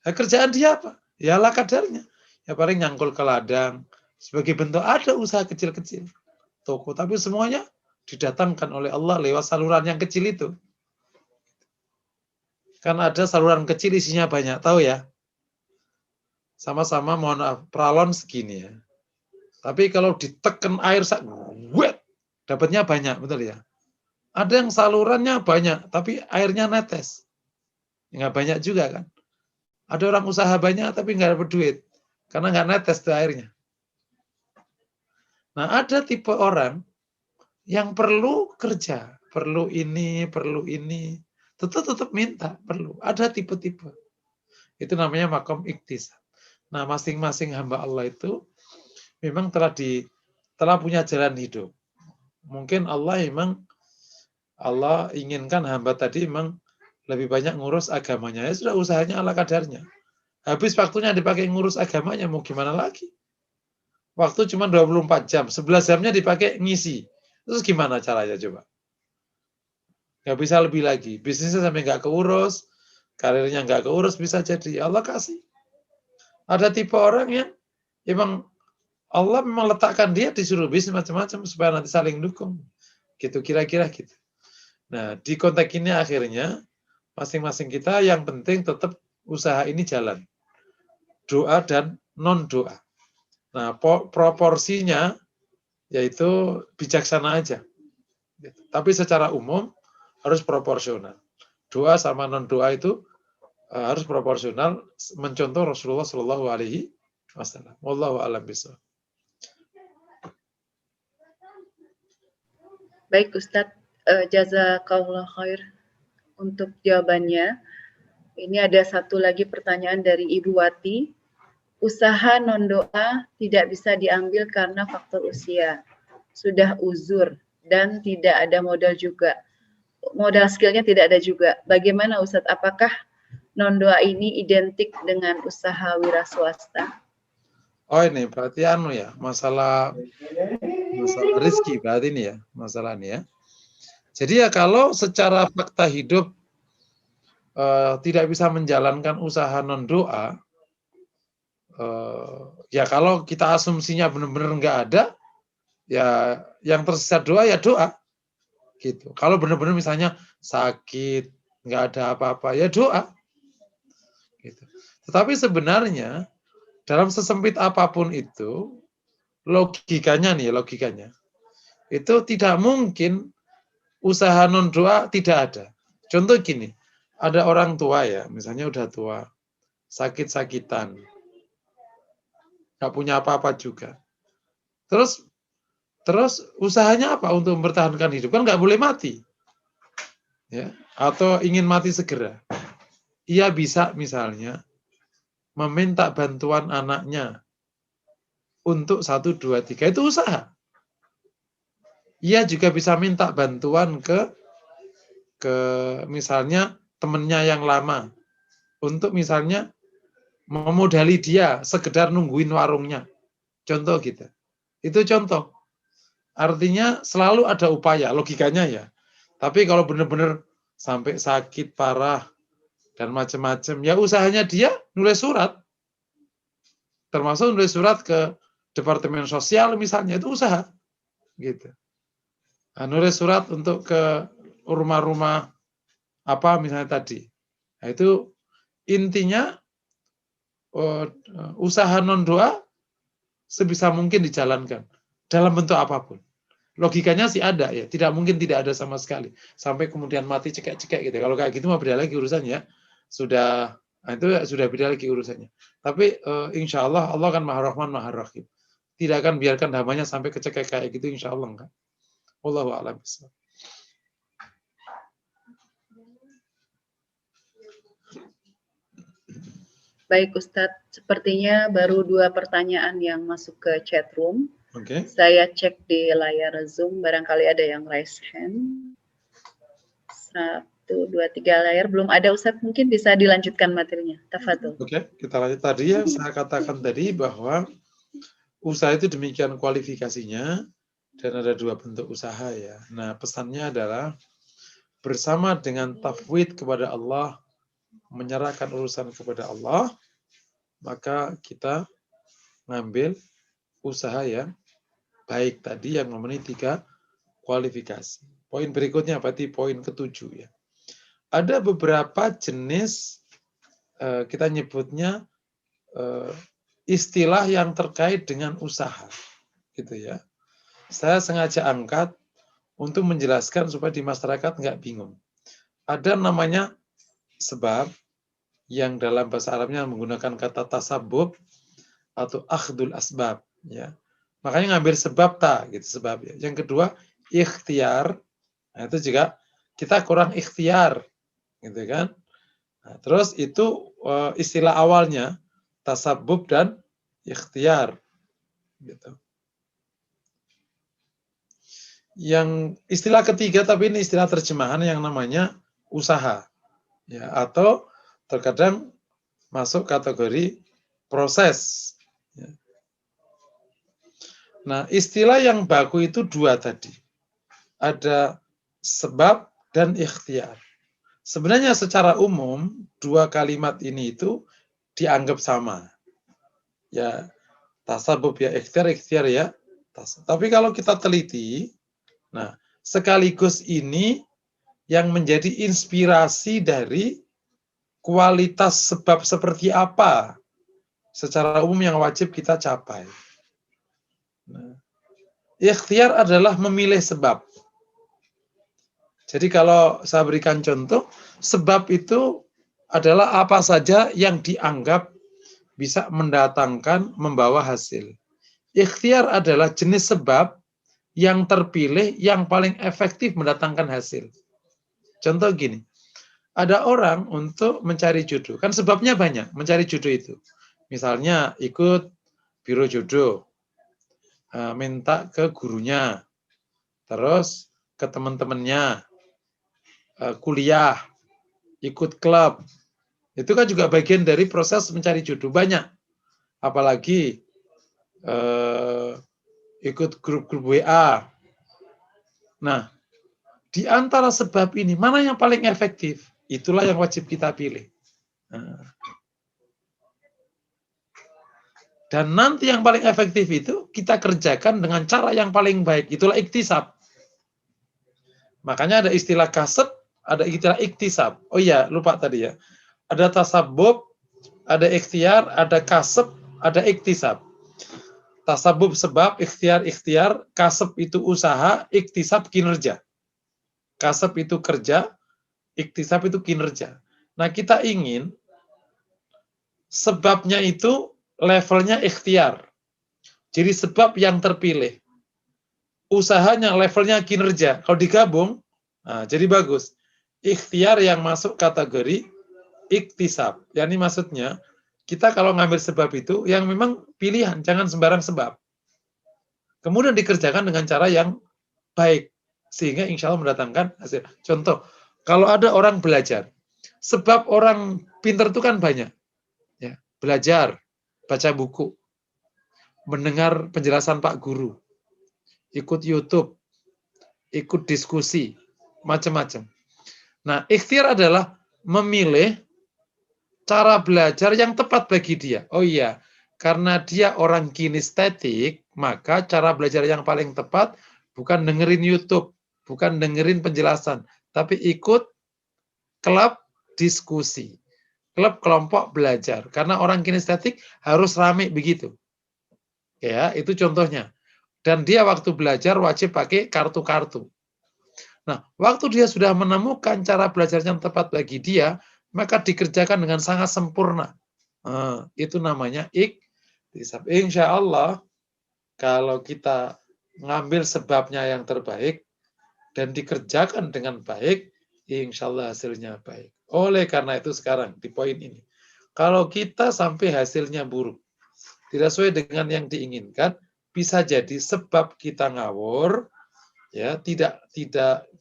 Nah, kerjaan dia apa? Ya Allah kadarnya. Ya paling nyangkul ke ladang. Sebagai bentuk ada usaha kecil-kecil. Toko. Tapi semuanya didatangkan oleh Allah lewat saluran yang kecil itu. Kan ada saluran kecil isinya banyak. Tahu ya? Sama-sama mohon maaf. Pralon segini ya. Tapi kalau ditekan air wet, dapatnya banyak, betul ya. Ada yang salurannya banyak, tapi airnya netes. Nggak banyak juga kan. Ada orang usaha banyak, tapi nggak dapat duit. Karena nggak netes tuh airnya. Nah, ada tipe orang yang perlu kerja. Perlu ini. Tetap minta, perlu. Ada tipe-tipe. Itu namanya makom iktisab. Nah, masing-masing hamba Allah itu memang telah punya jalan hidup. Mungkin Allah inginkan hamba tadi memang lebih banyak ngurus agamanya. Ya sudah, usahanya ala kadarnya. Habis waktunya dipakai ngurus agamanya, mau gimana lagi? Waktu cuma 24 jam, 11 jamnya dipakai ngisi. Terus gimana caranya coba? Nggak bisa lebih lagi. Bisnisnya sampai nggak keurus, karirnya nggak keurus, bisa jadi. Allah kasih. Ada tipe orang yang memang Allah memang letakkan dia disuruh bisnis macam-macam supaya nanti saling dukung. Gitu kira-kira gitu. Nah, di konteks ini akhirnya masing-masing kita yang penting tetap usaha ini jalan. Doa dan non-doa. Nah, proporsinya yaitu bijaksana aja. Tapi secara umum harus proporsional. Doa sama non-doa itu harus proporsional, mencontoh Rasulullah Shallallahu Alaihi Wasallam. Wallahu a'lam bishawab. Baik Ustadz, jazakallah khair untuk jawabannya. Ini ada satu lagi pertanyaan dari Ibu Wati. Usaha non-doa tidak bisa diambil karena faktor usia. Sudah uzur dan tidak ada modal juga. Modal skillnya tidak ada juga. Bagaimana Ustadz? Apakah non-doa ini identik dengan usaha wira swasta? Oh ini berarti masalah rezeki berarti ini ya, masalah ini ya. Jadi ya kalau secara fakta hidup tidak bisa menjalankan usaha non-doa, ya kalau kita asumsinya benar-benar nggak ada, ya yang tersisa doa ya doa. Gitu. Kalau benar-benar misalnya sakit, nggak ada apa-apa, ya doa. Gitu. Tetapi sebenarnya dalam sesempit apapun itu, logikanya, itu tidak mungkin usaha non doa tidak ada. Contoh gini, ada orang tua ya, misalnya udah tua, sakit-sakitan, nggak punya apa-apa juga. Terus usahanya apa untuk mempertahankan hidup? Kan nggak boleh mati. Ya, atau ingin mati segera. Ia bisa misalnya meminta bantuan anaknya untuk 1, 2, 3, itu usaha. Ia juga bisa minta bantuan ke misalnya temennya yang lama untuk misalnya memodali dia sekedar nungguin warungnya. Contoh gitu. Itu contoh. Artinya selalu ada upaya, logikanya ya. Tapi kalau benar-benar sampai sakit parah dan macam-macam, ya usahanya dia nulis surat. Termasuk nulis surat ke Departemen Sosial misalnya, itu usaha. Gitu. Nah, nulis surat untuk ke rumah-rumah apa misalnya tadi. Nah, itu intinya usaha non doa sebisa mungkin dijalankan dalam bentuk apapun. Logikanya sih ada ya, tidak mungkin tidak ada sama sekali. Sampai kemudian mati cekek-cekek gitu. Kalau kayak gitu mah beda lagi urusannya. Itu sudah beda lagi urusannya. Tapi insya Allah kan Maha Rahman Maha Rahim. Tidak akan biarkan hambanya sampai kecekek kayak gitu, insya Allah enggak. Wallahu a'lam bishawab. Baik Ustadz, sepertinya baru 2 pertanyaan yang masuk ke chat room. Oke. Saya cek di layar Zoom, barangkali ada yang raise hand. 1, 2, 3 layar, belum ada Ustadz, mungkin bisa dilanjutkan materinya. Tafadhol. Oke, kita lanjut. Tadi ya saya katakan tadi bahwa usaha itu demikian kualifikasinya dan ada 2 bentuk usaha ya. Nah, pesannya adalah bersama dengan tafwid kepada Allah, menyerahkan urusan kepada Allah, maka kita ngambil usaha yang baik tadi yang memenuhi 3 kualifikasi. Poin berikutnya berarti poin ke-7 ya. Ada beberapa jenis kita nyebutnya istilah yang terkait dengan usaha. gitu ya. Saya sengaja angkat untuk menjelaskan supaya di masyarakat nggak bingung. Ada namanya sebab yang dalam bahasa Arabnya menggunakan kata tasabub atau akhdul asbab, ya. Makanya ngambil sebab tak gitu sebab ya. Yang kedua ikhtiar, nah itu juga kita kurang ikhtiar, gitu kan. Nah, terus itu istilah awalnya tasabub dan ikhtiar, gitu. Yang istilah ketiga, tapi ini istilah terjemahan yang namanya usaha, ya, atau terkadang masuk kategori proses. Ya. Nah, istilah yang baku itu dua tadi. Ada sebab dan ikhtiar. Sebenarnya secara umum, dua kalimat ini itu dianggap sama. Ya, tasabub ya ikhtiar, ikhtiar ya tasabub. Tapi kalau kita teliti, nah, sekaligus ini yang menjadi inspirasi dari kualitas sebab seperti apa secara umum yang wajib kita capai. Nah, ikhtiar adalah memilih sebab. Jadi kalau saya berikan contoh, sebab itu adalah apa saja yang dianggap bisa mendatangkan, membawa hasil. Ikhtiar adalah jenis sebab yang terpilih yang paling efektif mendatangkan hasil. Contoh gini, ada orang untuk mencari jodoh, kan sebabnya banyak mencari jodoh itu. Misalnya ikut biro jodoh, minta ke gurunya, terus ke teman-temannya, kuliah, ikut klub. Itu kan juga bagian dari proses mencari jodoh, banyak. Apalagi ikut grup-grup WA. Nah, di antara sebab ini, mana yang paling efektif? Itulah yang wajib kita pilih. Nah. Dan nanti yang paling efektif itu kita kerjakan dengan cara yang paling baik. Itulah iktisab. Makanya ada istilah kasab, ada istilah iktisab. Oh iya, lupa tadi ya. Ada tasabub, ada ikhtiar, ada kasab, ada iktisab. Tasabub sebab, ikhtiar, kasab itu usaha, iktisab kinerja. Kasab itu kerja, iktisab itu kinerja. Nah, kita ingin sebabnya itu levelnya ikhtiar. Jadi sebab yang terpilih. Usahanya levelnya kinerja. Kalau digabung, nah, jadi bagus. Ikhtiar yang masuk kategori iktisab. Yani maksudnya, kita kalau ngambil sebab itu, yang memang pilihan, jangan sembarang sebab. Kemudian dikerjakan dengan cara yang baik. Sehingga insya Allah mendatangkan hasil. Contoh, kalau ada orang belajar, sebab orang pintar itu kan banyak. Ya, belajar, baca buku, mendengar penjelasan Pak Guru, ikut YouTube, ikut diskusi, macam-macam. Nah, ikhtiar adalah memilih cara belajar yang tepat bagi dia. Oh iya, karena dia orang kinestetik, maka cara belajar yang paling tepat bukan dengerin YouTube, bukan dengerin penjelasan, tapi ikut klub diskusi, klub kelompok belajar. Karena orang kinestetik harus rame begitu. Ya, itu contohnya. Dan dia waktu belajar wajib pakai kartu-kartu. Nah, waktu dia sudah menemukan cara belajar yang tepat bagi dia, maka dikerjakan dengan sangat sempurna. Itu namanya iktisab. Insya Allah, kalau kita ngambil sebabnya yang terbaik dan dikerjakan dengan baik, insya Allah hasilnya baik. Oleh karena itu sekarang, di poin ini, kalau kita sampai hasilnya buruk, tidak sesuai dengan yang diinginkan, bisa jadi sebab kita ngawur, ya, tidak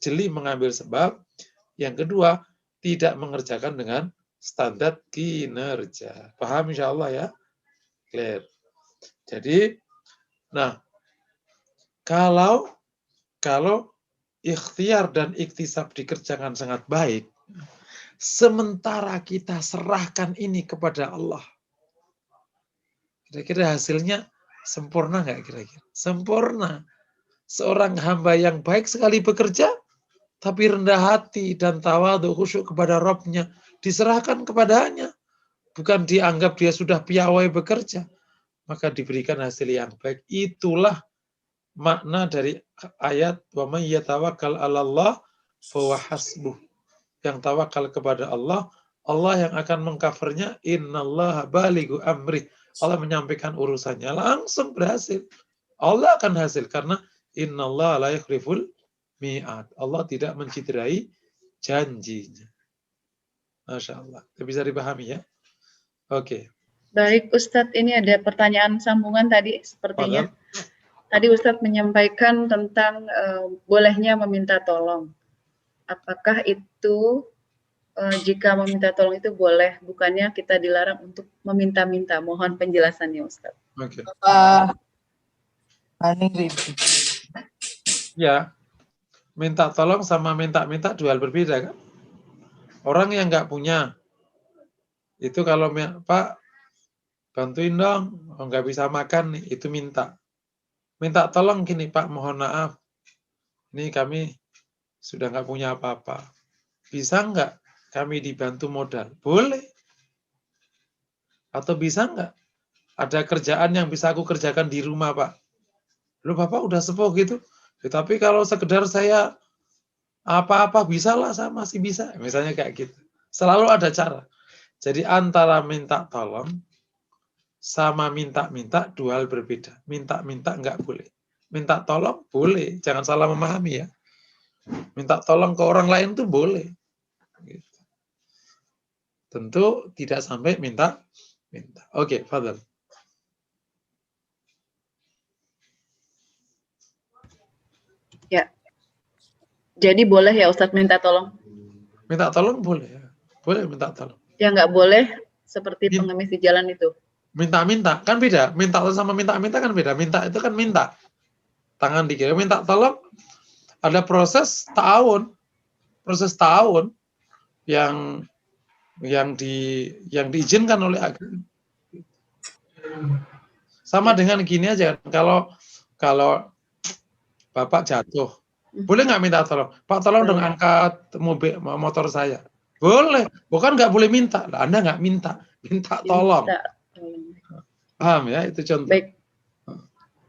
jeli mengambil sebab. Yang kedua, tidak mengerjakan dengan standar kinerja. Paham insya Allah ya? Clear. Jadi, nah, kalau ikhtiar dan iktisab dikerjakan sangat baik, sementara kita serahkan ini kepada Allah, kira-kira hasilnya sempurna nggak kira-kira? Sempurna. Seorang hamba yang baik sekali bekerja, tapi rendah hati dan tawadhu khusyuk kepada Rabb-nya, diserahkan kepadanya. Bukan dianggap dia sudah piawai bekerja, maka diberikan hasil yang baik. Itulah makna dari ayat wa may yatawakkal 'alallah fahuwa hasbuh. Yang tawakal kepada Allah, Allah yang akan mengcovernya, innallaha balighu amri. Allah menyampaikan urusannya, langsung berhasil. Allah akan hasil karena innallaha la yukhliful mi'ad. Allah tidak menciderai janjinya. Masya Allah. Bisa dipahami ya? Oke. Baik Ustadz, ini ada pertanyaan sambungan tadi sepertinya. Tadi Ustadz menyampaikan tentang bolehnya meminta tolong. Apakah itu jika meminta tolong itu boleh, bukannya kita dilarang untuk meminta-minta? Mohon penjelasannya Ustadz. Oke. Ya, minta tolong sama minta-minta dua hal berbeda kan? Orang yang nggak punya, itu kalau Pak bantuin dong, nggak bisa makan nih, itu minta. Minta tolong gini Pak, mohon maaf, ini kami sudah nggak punya apa-apa. Bisa nggak kami dibantu modal? Boleh. Atau bisa nggak? Ada kerjaan yang bisa aku kerjakan di rumah Pak. Loh Bapak udah sepuh gitu. Ya, tapi kalau sekedar saya apa-apa bisa lah, saya masih bisa. Misalnya kayak gitu. Selalu ada cara. Jadi antara minta tolong sama minta-minta dua hal berbeda. Minta-minta nggak boleh. Minta tolong boleh. Jangan salah memahami ya. Minta tolong ke orang lain tuh boleh. Gitu. Tentu tidak sampai minta. Oke, Fadal. Ya. Jadi boleh ya Ustadz minta tolong? Minta tolong boleh ya. Boleh minta tolong. Ya nggak boleh seperti pengemis di jalan itu. Minta-minta kan beda. Minta tolong sama minta-minta kan beda. Minta itu kan minta. Tangan dikirim, minta tolong ada proses ta'awun. Proses ta'awun yang diizinkan oleh agama. Sama dengan gini aja, kalau Bapak jatuh, boleh nggak minta tolong? Pak tolong dong angkat motor saya. Boleh, bukan nggak boleh minta. Anda nggak minta tolong. Paham ya, itu contoh. Baik.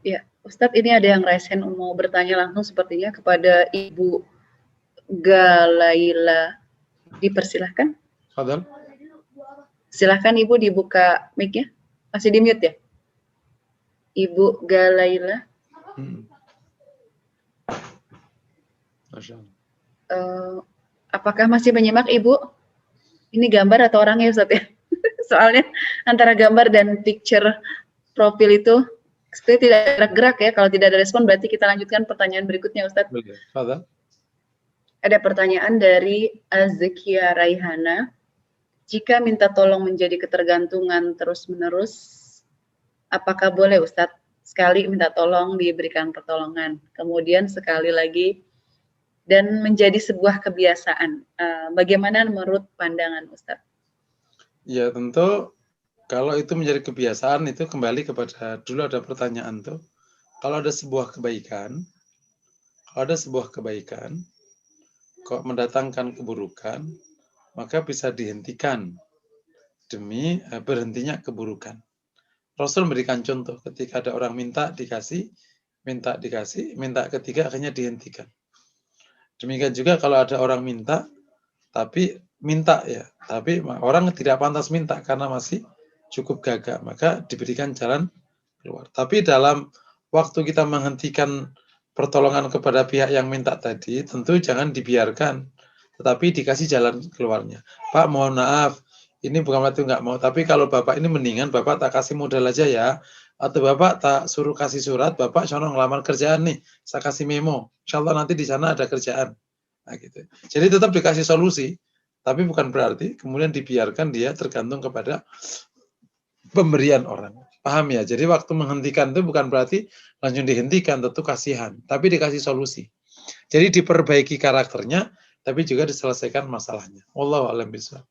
Ya, Ustadz, ini ada yang raise hand mau bertanya langsung sepertinya kepada Ibu Galaila. Dipersilahkan. Fadal. Silahkan Ibu dibuka mic-nya. Masih di mute ya? Ibu Galaila. Apakah masih menyimak Ibu? Ini gambar atau orangnya Ustadz ya? Soalnya antara gambar dan picture profil itu seperti tidak gerak-gerak ya. Kalau tidak ada respon berarti kita lanjutkan pertanyaan berikutnya Ustadz. Ada pertanyaan dari Azekia Raihana. Jika minta tolong menjadi ketergantungan terus-menerus, apakah boleh Ustadz sekali minta tolong diberikan pertolongan, kemudian sekali lagi dan menjadi sebuah kebiasaan? Bagaimana menurut pandangan Ustadz? Ya tentu kalau itu menjadi kebiasaan itu kembali kepada dulu ada pertanyaan tuh. Kalau ada sebuah kebaikan, kok mendatangkan keburukan, maka bisa dihentikan demi berhentinya keburukan. Rasul memberikan contoh ketika ada orang minta dikasih, minta ketiga akhirnya dihentikan. Demikian juga kalau ada orang minta, tapi orang tidak pantas minta karena masih cukup gagah, maka diberikan jalan keluar. Tapi dalam waktu kita menghentikan pertolongan kepada pihak yang minta tadi, tentu jangan dibiarkan, tetapi dikasih jalan keluarnya. Pak, mohon maaf, ini bukan waktu nggak mau, tapi kalau Bapak ini mendingan Bapak tak kasih modal aja ya, atau Bapak tak suruh kasih surat, Bapak sono ngelamar kerjaan nih, saya kasih memo, insya Allah nanti di sana ada kerjaan. Nah, gitu. Jadi tetap dikasih solusi, tapi bukan berarti kemudian dibiarkan dia tergantung kepada pemberian orang. Paham ya? Jadi waktu menghentikan itu bukan berarti langsung dihentikan, tentu kasihan, tapi dikasih solusi. Jadi diperbaiki karakternya, tapi juga diselesaikan masalahnya. Wallahu a'lam bishawab.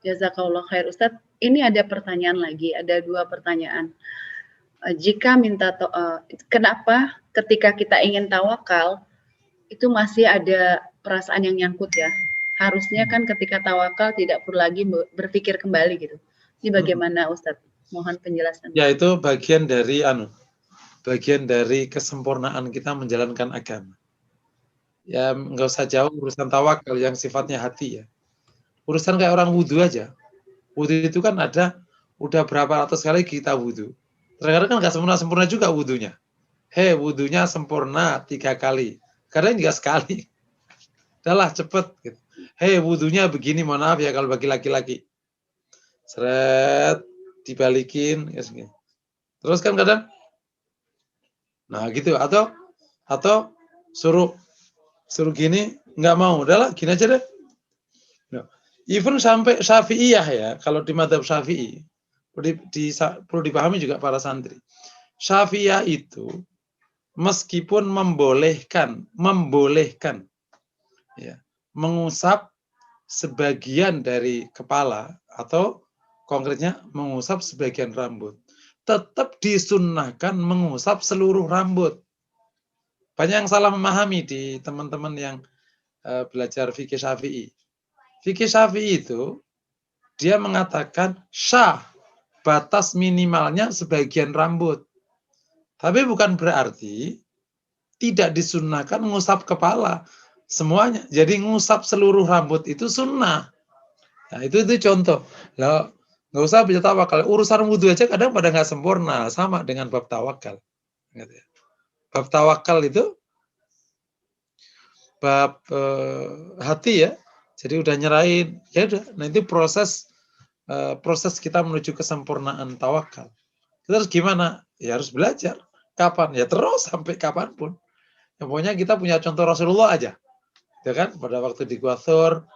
Jazakallah khair Ustadz. Ini ada pertanyaan lagi, ada dua pertanyaan. Jika minta kenapa ketika kita ingin tawakal itu masih ada perasaan yang nyangkut ya? Harusnya kan ketika tawakal tidak perlu lagi berpikir kembali gitu. Ini bagaimana Ustadz? Mohon penjelasan. Ya, itu bagian dari kesempurnaan kita menjalankan agama. Ya, nggak usah jauh urusan tawakal yang sifatnya hati ya. Urusan kayak orang wudhu aja. Wudhu itu kan ada, udah berapa ratus kali kita wudhu. Terkadang kan nggak sempurna-sempurna juga wudhunya. Wudhunya sempurna 3 kali. Kadang juga sekali. Udahlah, cepet. Gitu. Wudhunya begini, mohon maaf ya kalau bagi laki-laki. Seret, dibalikin. Ya, segini. Terus kan kadang, nah gitu. Atau suruh gini, nggak mau. Udahlah, gini aja deh. No. Even sampai Syafi'iyah ya, kalau di mazhab Syafi'i, perlu dipahami juga para santri. Syafi'iyah itu meskipun membolehkan ya, mengusap sebagian dari kepala atau konkretnya mengusap sebagian rambut, tetap disunnahkan mengusap seluruh rambut. Banyak yang salah memahami di teman-teman yang belajar fikih Syafi'i. Fikih Syafi'i itu dia mengatakan batas minimalnya sebagian rambut. Tapi bukan berarti tidak disunnahkan mengusap kepala semuanya. Jadi ngusap seluruh rambut itu sunnah. Nah, itu contoh. Lah, nggak usah baca tawakal. Urusan wudhu aja kadang pada nggak sempurna, sama dengan bab tawakal. Bab tawakal itu bab hati ya. Jadi udah nyerahin, ya udah. Nah, itu proses kita menuju kesempurnaan tawakal. Kita harus gimana? Ya harus belajar. Kapan? Ya terus sampai kapanpun. Ya, pokoknya kita punya contoh Rasulullah aja. Ya kan? Pada waktu di Gua Thur,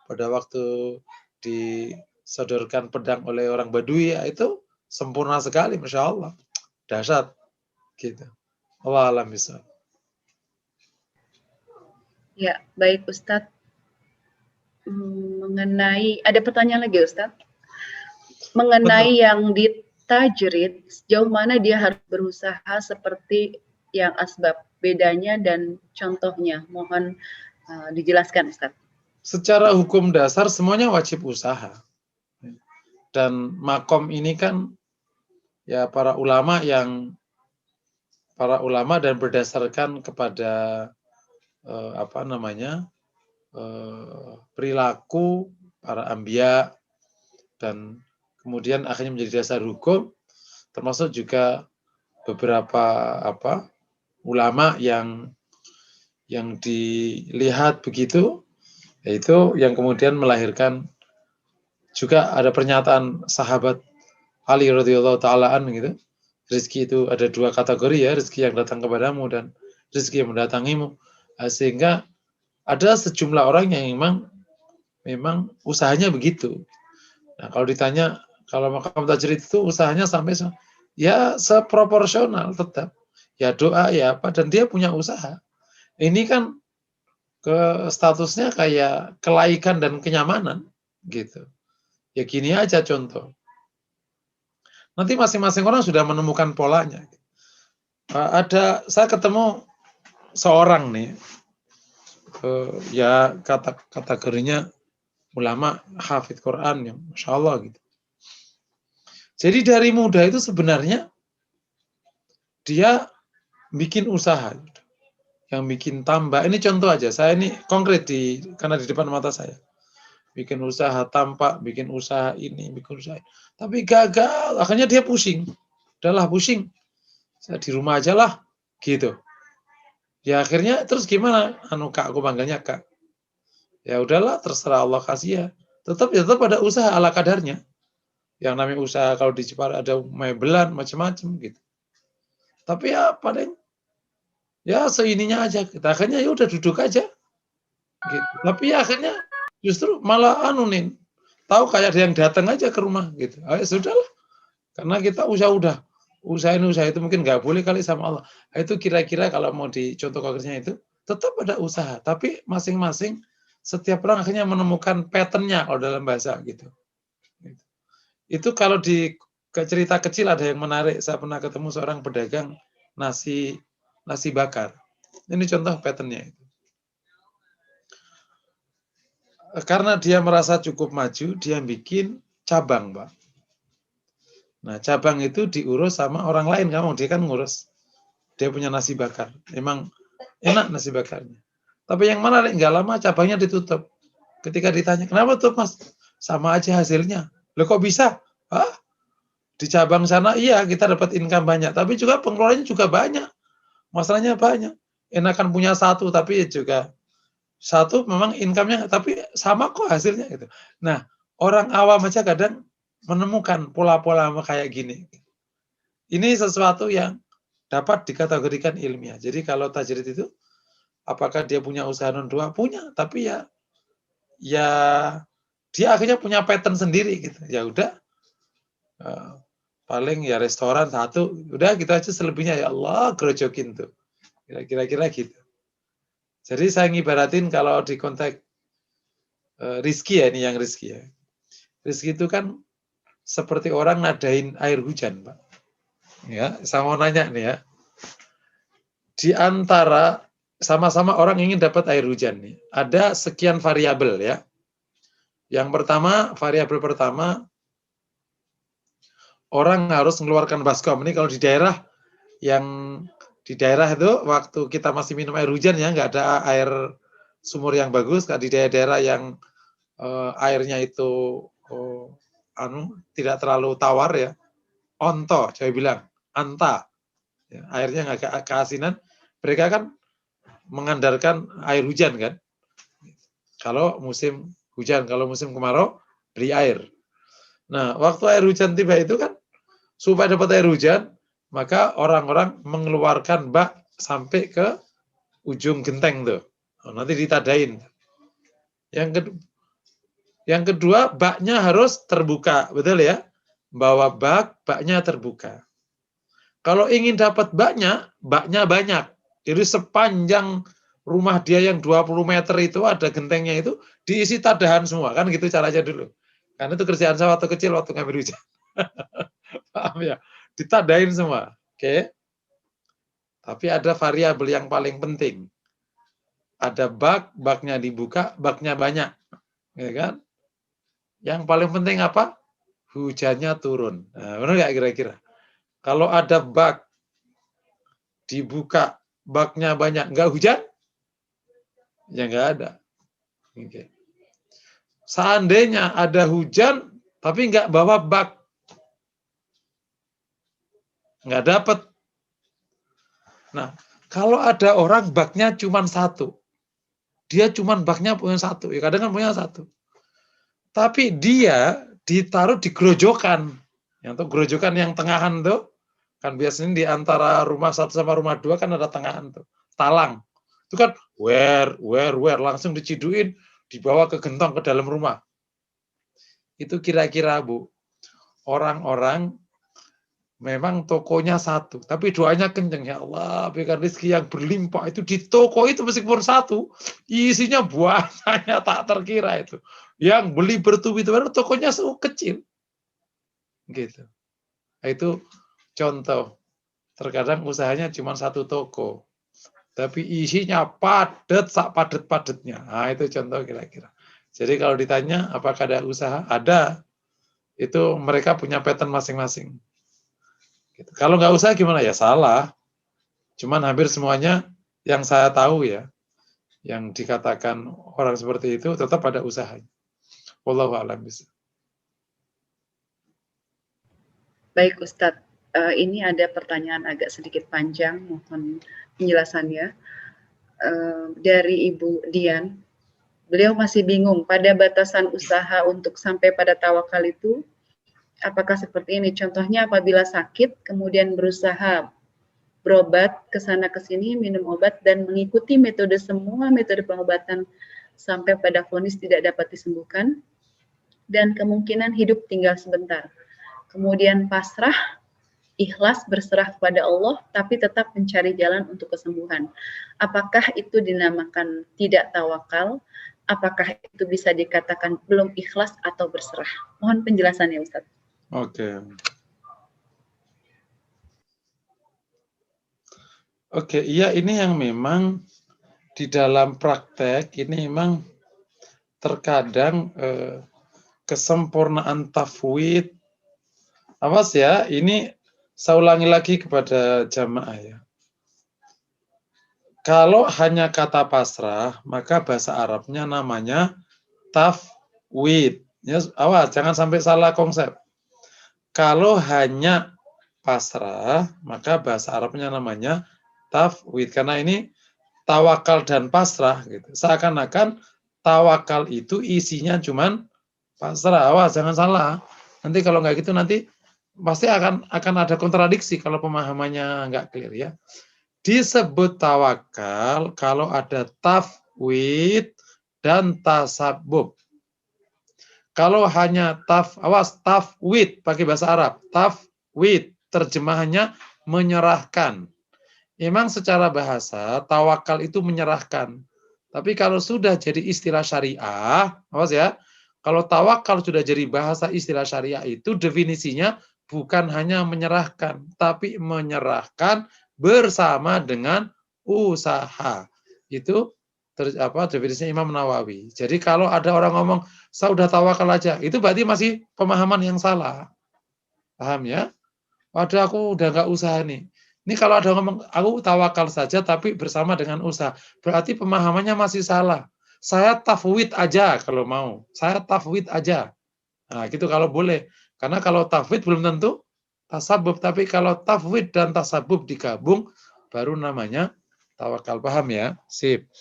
pada waktu disodorkan pedang oleh orang Badui, ya itu sempurna sekali, Masya Allah. Dahsyat. Gitu. Allah alam bisa. Ya, baik Ustadz. Mengenai, ada pertanyaan lagi Ustadz? Mengenai yang di tajrid, sejauh mana dia harus berusaha seperti yang asbab, bedanya dan contohnya, mohon dijelaskan Ustadz. Secara hukum dasar semuanya wajib usaha. Dan makom ini kan ya para ulama dan berdasarkan kepada perilaku para anbiya dan kemudian akhirnya menjadi dasar hukum, termasuk juga beberapa ulama yang dilihat begitu, yaitu yang kemudian melahirkan juga ada pernyataan sahabat Ali radhiyallahu taala an gitu. Rezeki itu ada 2 kategori ya, rezeki yang datang kepadamu dan rezeki yang mendatangimu. Sehingga ada sejumlah orang yang memang usahanya begitu. Nah, kalau ditanya kalau makam tajrid itu usahanya sampai ya seproporsional tetap. Ya doa ya apa dan dia punya usaha. Ini kan statusnya kayak kelaikan dan kenyamanan gitu. Ya gini aja contoh. Nanti masing-masing orang sudah menemukan polanya. Saya ketemu seorang nih, ya kategorinya ulama hafidz Quran yang Masya Allah gitu. Jadi dari muda itu sebenarnya dia bikin usaha, gitu. Yang bikin tambak. Ini contoh aja, saya ini konkret karena di depan mata saya. Bikin usaha tampak, bikin usaha ini, bikin usaha ini. Tapi gagal, akhirnya dia pusing. Udahlah pusing, saya di rumah aja lah, gitu. Ya akhirnya terus gimana? Kak, aku panggilnya Kak. Ya udahlah, terserah Allah kasih ya. Tetap ada usaha ala kadarnya. Yang namanya usaha kalau di Jepara ada mebelan macam-macam gitu. Tapi ya paling ya seininya aja. Kita akhirnya ya udah duduk aja. Gitu. Tapi ya akhirnya justru malah tahu kayak ada yang datang aja ke rumah gitu. Sudahlah. Karena kita usaha itu mungkin nggak boleh kali sama Allah. Itu kira-kira kalau mau dicontoh konkretnya itu tetap ada usaha, tapi masing-masing setiap orang akhirnya menemukan pattern-nya kalau dalam bahasa gitu. Itu kalau di cerita kecil ada yang menarik. Saya pernah ketemu seorang pedagang nasi bakar. Ini contoh pattern-nya itu. Karena dia merasa cukup maju, dia bikin cabang, Pak. Nah, cabang itu diurus sama orang lain, kamu dia kan ngurus. Dia punya nasi bakar. Emang enak nasi bakarnya. Tapi yang mana nggak lama cabangnya ditutup. Ketika ditanya, kenapa tuh Mas? Sama aja hasilnya. Loh kok bisa? Hah? Di cabang sana iya kita dapat income banyak, tapi juga pengeluarannya juga banyak. Masalahnya banyak. Enakan punya satu, tapi juga satu memang income-nya, tapi sama kok hasilnya gitu. Nah, orang awam aja kadang menemukan pola-pola kayak gini. Ini sesuatu yang dapat dikategorikan ilmiah. Jadi kalau tajrid itu, apakah dia punya usaha non dua? Punya, tapi ya dia akhirnya punya pattern sendiri gitu. Ya udah, paling ya restoran satu, udah gitu aja, selebihnya ya Allah gerojokin tuh. Kira-kira gitu. Jadi saya ngibaratin kalau di konteks rizki ya, ini yang rizki ya. Rizki itu kan seperti orang nadain air hujan, Pak. Ya, saya mau nanya nih ya. Di antara sama-sama orang ingin dapat air hujan nih, ada sekian variabel ya. Yang pertama, variabel pertama, orang harus mengeluarkan baskom. Ini kalau di daerah itu waktu kita masih minum air hujan ya, nggak ada air sumur yang bagus. Di daerah-daerah yang airnya itu tidak terlalu tawar ya, onto, saya bilang, anta, ya, airnya agak keasinan. Mereka kan mengandalkan air hujan kan. Kalau musim hujan, kalau musim kemarau beli air. Nah, waktu air hujan tiba itu kan, supaya dapat air hujan, maka orang-orang mengeluarkan bak sampai ke ujung genteng tuh. Nanti ditadain. Yang kedua, baknya harus terbuka, betul ya? Bawa baknya terbuka. Kalau ingin dapat baknya banyak. Jadi sepanjang rumah dia yang 20 meter itu ada gentengnya itu diisi tadahan semua, kan gitu caranya dulu. Karena itu kerjaan saya waktu kecil waktu ngambil hujan. Paham ya? Ditadain semua. Oke. Tapi ada variabel yang paling penting. Ada baknya dibuka, baknya banyak. Ya kan? Yang paling penting apa? Hujannya turun. Nah, benar nggak kira-kira? Kalau ada bak dibuka, baknya banyak, nggak hujan? Ya nggak ada. Oke. Seandainya ada hujan, tapi nggak bawa bak, nggak dapat. Nah, kalau ada orang baknya cuma satu, dia cuma baknya punya satu, ya kadang kan punya satu. Tapi dia ditaruh di gerojokan, yang tuh gerojokan yang tengahan tuh, kan biasanya di antara rumah satu sama rumah dua kan ada tengahan tuh, talang. Itu kan langsung diciduin, dibawa ke gentong ke dalam rumah. Itu kira-kira Bu, orang-orang memang tokonya satu, tapi doanya kenceng, ya Allah berikan rezeki yang berlimpah. Itu di toko itu meskipun satu, isinya banyaknya tak terkira itu. Yang beli bertubi-tubi, tokonya kecil, gitu. Nah, itu contoh. Terkadang usahanya cuma satu toko, tapi isinya padat, sak padat-padatnya. Nah, itu contoh kira-kira. Jadi kalau ditanya apakah ada usaha, ada. Itu mereka punya pattern masing-masing. Gitu. Kalau nggak usah gimana ya salah. Cuman hampir semuanya yang saya tahu ya, yang dikatakan orang seperti itu tetap ada usahanya. Wallahu a'lam bishawab. Baik Ustadz, ini ada pertanyaan agak sedikit panjang, mohon penjelasannya. Dari Ibu Dian, beliau masih bingung pada batasan usaha untuk sampai pada tawakal itu, apakah seperti ini? Contohnya apabila sakit, kemudian berusaha berobat ke sana ke sini, minum obat dan mengikuti semua metode pengobatan sampai pada vonis tidak dapat disembuhkan dan kemungkinan hidup tinggal sebentar. Kemudian pasrah, ikhlas berserah kepada Allah tapi tetap mencari jalan untuk kesembuhan. Apakah itu dinamakan tidak tawakal? Apakah itu bisa dikatakan belum ikhlas atau berserah? Mohon penjelasannya Ustaz. Oke, iya ini yang memang di dalam praktek ini memang terkadang kesempurnaan tafwid Awas ya, ini saya ulangi lagi kepada jamaah ya. Kalau hanya kata pasrah, maka bahasa Arabnya namanya tafwid. Ya, awas, jangan sampai salah konsep. Kalau hanya pasrah, maka bahasa Arabnya namanya tafwid. Karena ini tawakal dan pasrah. Gitu. Seakan-akan tawakal itu isinya cuman pasrah. Awas, jangan salah. Nanti kalau nggak gitu nanti pasti akan ada kontradiksi kalau pemahamannya nggak clear ya. Disebut tawakal kalau ada tafwid dan tasabbub. Kalau hanya tafwid pakai bahasa Arab, tafwid terjemahannya menyerahkan. Memang secara bahasa tawakal itu menyerahkan. Tapi kalau sudah jadi istilah syariah, awas ya. Kalau tawakal sudah jadi bahasa istilah syariah itu definisinya bukan hanya menyerahkan, tapi menyerahkan bersama dengan usaha. Itu definisinya Imam Nawawi. Jadi kalau ada orang ngomong saya udah tawakal aja, itu berarti masih pemahaman yang salah. Paham ya? Waduh, aku udah nggak usaha nih. Ini kalau ada ngomong aku tawakal saja tapi bersama dengan usaha, berarti pemahamannya masih salah. Saya tafwid aja kalau mau. Saya tafwid aja. Nah, gitu kalau boleh. Karena kalau tafwid belum tentu tasabub, tapi kalau tafwid dan tasabub digabung baru namanya tawakal. Paham ya? Sip.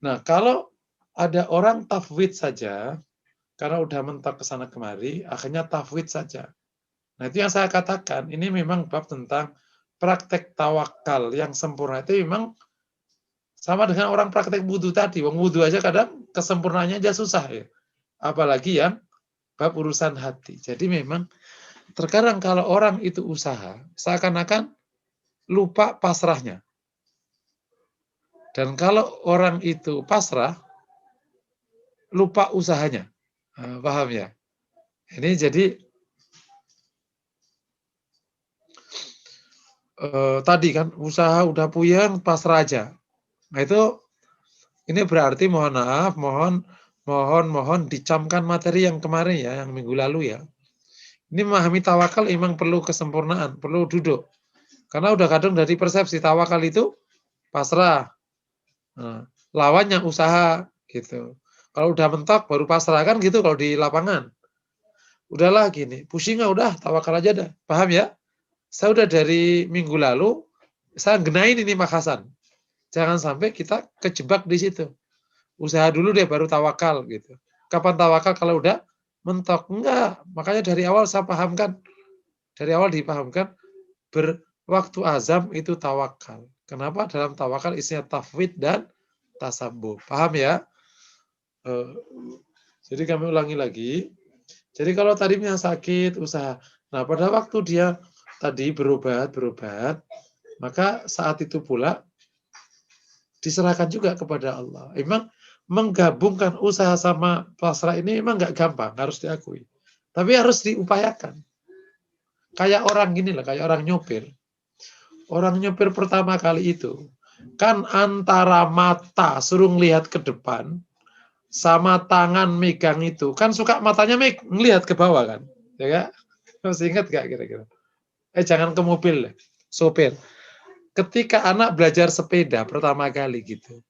Nah, kalau ada orang tafwid saja, karena udah mentok ke sana kemari, akhirnya tafwid saja. Nah, itu yang saya katakan, ini memang bab tentang praktek tawakal yang sempurna itu memang sama dengan orang praktek wudhu tadi. Wong wudhu aja kadang kesempurnaannya aja susah ya. Apalagi yang bab urusan hati. Jadi memang terkadang kalau orang itu usaha, seakan-akan lupa pasrahnya. Dan kalau orang itu pasrah, lupa usahanya. Nah, paham ya? Ini jadi tadi kan usaha udah puyeng, pasrah aja. Nah itu ini berarti mohon maaf, mohon dicamkan materi yang kemarin ya, yang minggu lalu ya. Ini memahami tawakal memang perlu kesempurnaan, perlu duduk. Karena udah kadang dari persepsi tawakal itu pasrah. Nah, lawannya usaha gitu. Kalau udah mentok baru pasrah kan gitu kalau di lapangan. Udahlah gini, pusing udah tawakal aja dah. Paham ya? Saya udah dari minggu lalu saya genain ini Mas Hasan. Jangan sampai kita kejebak di situ. Usaha dulu deh baru tawakal gitu. Kapan tawakal kalau udah mentok? Enggak. Makanya dari awal saya pahamkan. Dari awal dipahamkan berwaktu azam itu tawakal. Kenapa? Dalam tawakal isinya tafwid dan tasabbuh. Paham ya? Jadi kami ulangi lagi. Jadi kalau tadinya sakit, usaha. Nah, pada waktu dia tadi berobat, maka saat itu pula diserahkan juga kepada Allah. Memang menggabungkan usaha sama pasrah ini memang nggak gampang, harus diakui. Tapi harus diupayakan. Kayak orang gini lah, kayak orang nyopir. Orang nyopir pertama kali itu, kan antara mata suruh ngelihat ke depan, sama tangan megang itu, kan suka matanya ngelihat ke bawah kan. Ya kan? Masih ingat gak kira-kira? Jangan ke mobil, sopir. Ketika anak belajar sepeda pertama kali gitu,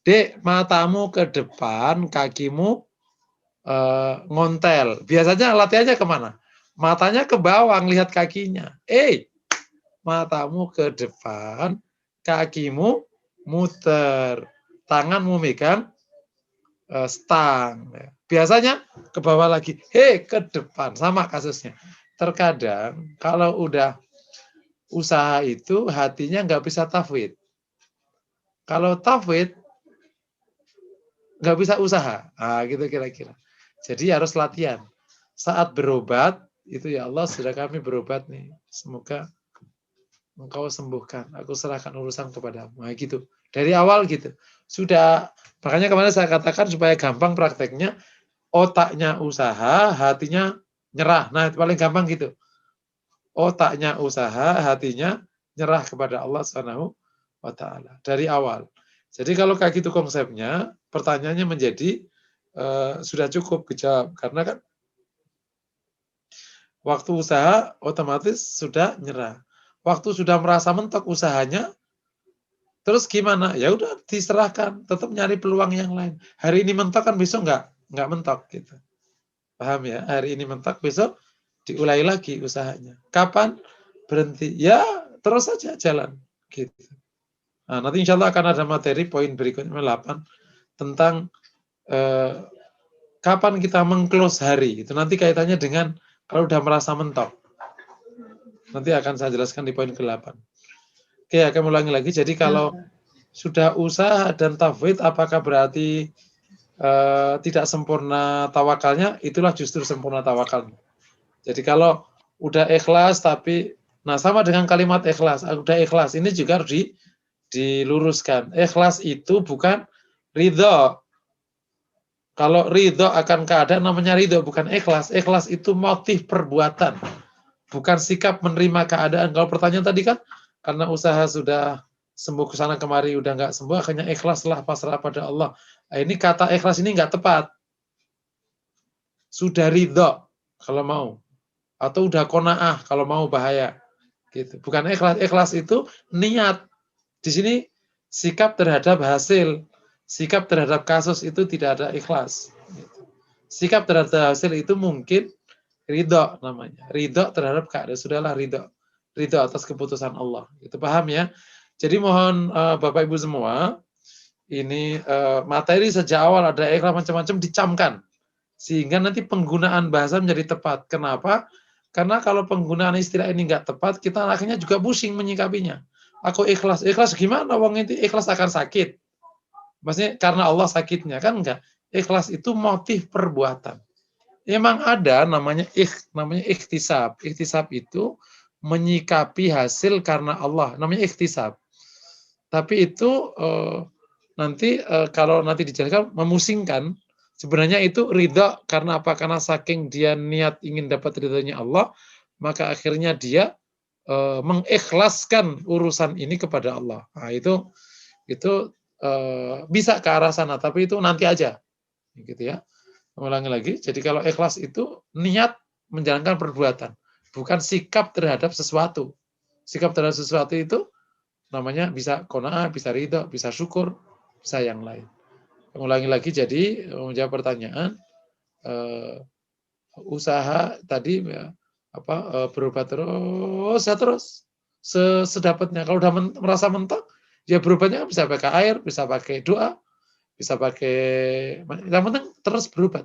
Dek, matamu ke depan, kakimu ngontel. Biasanya latihannya kemana? Matanya ke bawah, ngelihat kakinya. Matamu ke depan, kakimu muter, tanganmu megang stang. Biasanya ke bawah lagi, ke depan. Sama kasusnya. Terkadang kalau udah usaha itu hatinya nggak bisa tafwid. Kalau tafwid nggak bisa usaha. Nah, gitu kira-kira. Jadi harus latihan. Saat berobat, itu ya Allah sudah kami berobat nih. Semoga Engkau sembuhkan. Aku serahkan urusan kepadamu. Nah, gitu. Dari awal gitu. Sudah, makanya kemarin saya katakan supaya gampang prakteknya, otaknya usaha, hatinya nyerah. Nah, itu paling gampang gitu. Otaknya usaha, hatinya nyerah kepada Allah Subhanahu wa taala dari awal. Jadi kalau kayak gitu konsepnya, pertanyaannya menjadi sudah cukup dijawab karena kan Waktu usaha otomatis sudah nyerah. Waktu sudah merasa mentok usahanya, terus gimana? Ya udah diserahkan, tetap nyari peluang yang lain. Hari ini mentok kan besok nggak mentok gitu. Paham ya? Hari ini mentok, besok diulai lagi usahanya. Kapan berhenti? Ya terus saja jalan gitu. Nah, nanti insya Allah akan ada materi poin berikutnya 8 tentang kapan kita meng-close hari. Itu nanti kaitannya dengan kalau udah merasa mentok. Nanti akan saya jelaskan di poin ke-8. Oke, akan ulangi lagi. Jadi kalau sudah usaha dan tafwid, apakah berarti tidak sempurna tawakalnya? Itulah justru sempurna tawakal. Jadi kalau udah ikhlas tapi, nah sama dengan kalimat ikhlas, udah ikhlas, ini juga harus diluruskan. Ikhlas itu bukan ridho. Kalau ridho akan keadaan namanya ridho, bukan ikhlas. Ikhlas itu motif perbuatan, bukan sikap menerima keadaan. Kalau pertanyaan tadi kan, karena usaha sudah sembuh ke sana kemari, udah nggak sembuh, akhirnya ikhlaslah pasrah pada Allah. Nah, ini kata ikhlas ini nggak tepat. Sudah ridho kalau mau, atau udah kona'ah kalau mau bahaya. Gitu. Bukan ikhlas. Ikhlas itu niat. Di sini sikap terhadap hasil, sikap terhadap kasus itu tidak ada ikhlas. Sikap terhadap hasil itu mungkin ridho namanya. Ridho terhadap keadaan. Sudahlah ridho. Ridho atas keputusan Allah. Itu paham ya? Jadi mohon Bapak Ibu semua, ini materi sejak awal ada ikhlas macam-macam dicamkan. Sehingga nanti penggunaan bahasa menjadi tepat. Kenapa? Karena kalau penggunaan istilah ini nggak tepat, kita akhirnya juga pusing menyikapinya. Aku ikhlas. Ikhlas gimana? Wong itu ikhlas akan sakit. Maksudnya karena Allah sakitnya, kan enggak. Ikhlas itu motif perbuatan. Memang ada namanya ikhtisab. Ikhtisab itu menyikapi hasil karena Allah. Namanya ikhtisab. Tapi itu nanti kalau nanti dijelaskan memusingkan. Sebenarnya itu ridha karena apa? Karena saking dia niat ingin dapat ridhonya Allah, maka akhirnya dia mengikhlaskan urusan ini kepada Allah. Nah, itu bisa ke arah sana, tapi itu nanti aja, gitu ya. Ulangi lagi. Jadi kalau ikhlas itu niat menjalankan perbuatan, bukan sikap terhadap sesuatu. Sikap terhadap sesuatu itu namanya bisa qanaah, bisa ridha, bisa syukur, bisa yang lain. Ulangi lagi, jadi menjawab pertanyaan, usaha tadi ya, berobat terus ya terus sedapatnya. Kalau udah merasa mentok, ya berobatnya bisa pakai air, bisa pakai doa, bisa pakai, yang penting terus berobat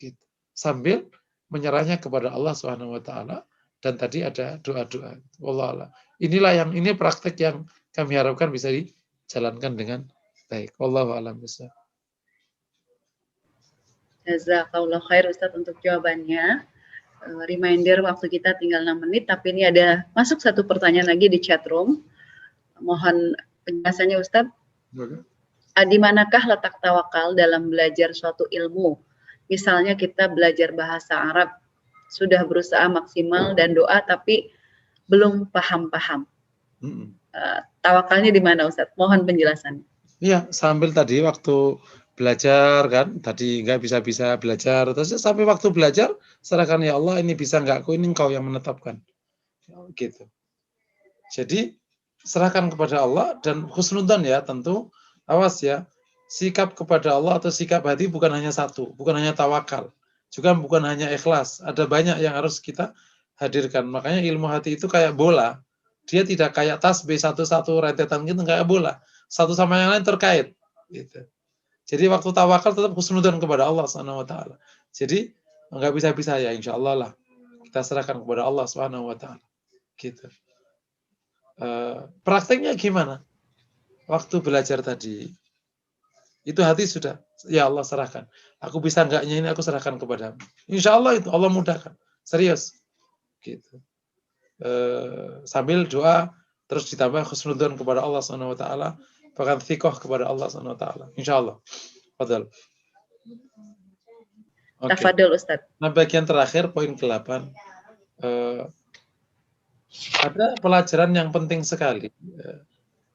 gitu. Sambil menyerahnya kepada Allah Subhanahu wa taala, dan tadi ada doa-doa. Wallah. Ini praktek yang kami harapkan bisa dijalankan dengan baik. Wallahu a'lam bishawab. Jazakallah khair Ustadz untuk jawabannya. Reminder waktu kita tinggal 6 menit, tapi ini ada masuk satu pertanyaan lagi di chat room. Mohon penjelasannya Ustadz. Di manakah letak tawakal dalam belajar suatu ilmu? Misalnya kita belajar bahasa Arab, sudah berusaha maksimal dan doa, tapi belum paham-paham. Tawakalnya di mana Ustadz? Mohon penjelasannya. Iya, sambil tadi waktu belajar kan, tadi nggak bisa belajar, terus sampai waktu belajar, serahkan ya Allah, ini bisa nggak aku, ini Engkau yang menetapkan. Gitu. Jadi, serahkan kepada Allah, dan husnudzon ya, tentu, awas ya, sikap kepada Allah atau sikap hati bukan hanya satu, bukan hanya tawakal, juga bukan hanya ikhlas, ada banyak yang harus kita hadirkan. Makanya ilmu hati itu kayak bola, dia tidak kayak tasbih satu-satu rentetan gitu, kayak bola, satu sama yang lain terkait. Gitu. Jadi waktu tawakal tetap husnudzon kepada Allah Subhanahu wa taala. Jadi enggak bisa-bisa ya, insya Allah lah kita serahkan kepada Allah Subhanahu wa taala. Gitu. Prakteknya gimana? Waktu belajar tadi, itu hati sudah, ya Allah serahkan. Aku bisa enggaknya ini aku serahkan kepadamu. Insya Allah itu Allah mudahkan. Serius. Gitu. Sambil doa terus ditambah husnudzon kepada Allah Subhanahu wa taala, bahkan thiqah kepada Allah Subhanahu wa taala. Insyaallah. Fadhal. Tafadhol Ustaz. Nah, bagian terakhir poin ke-8. Ada pelajaran yang penting sekali.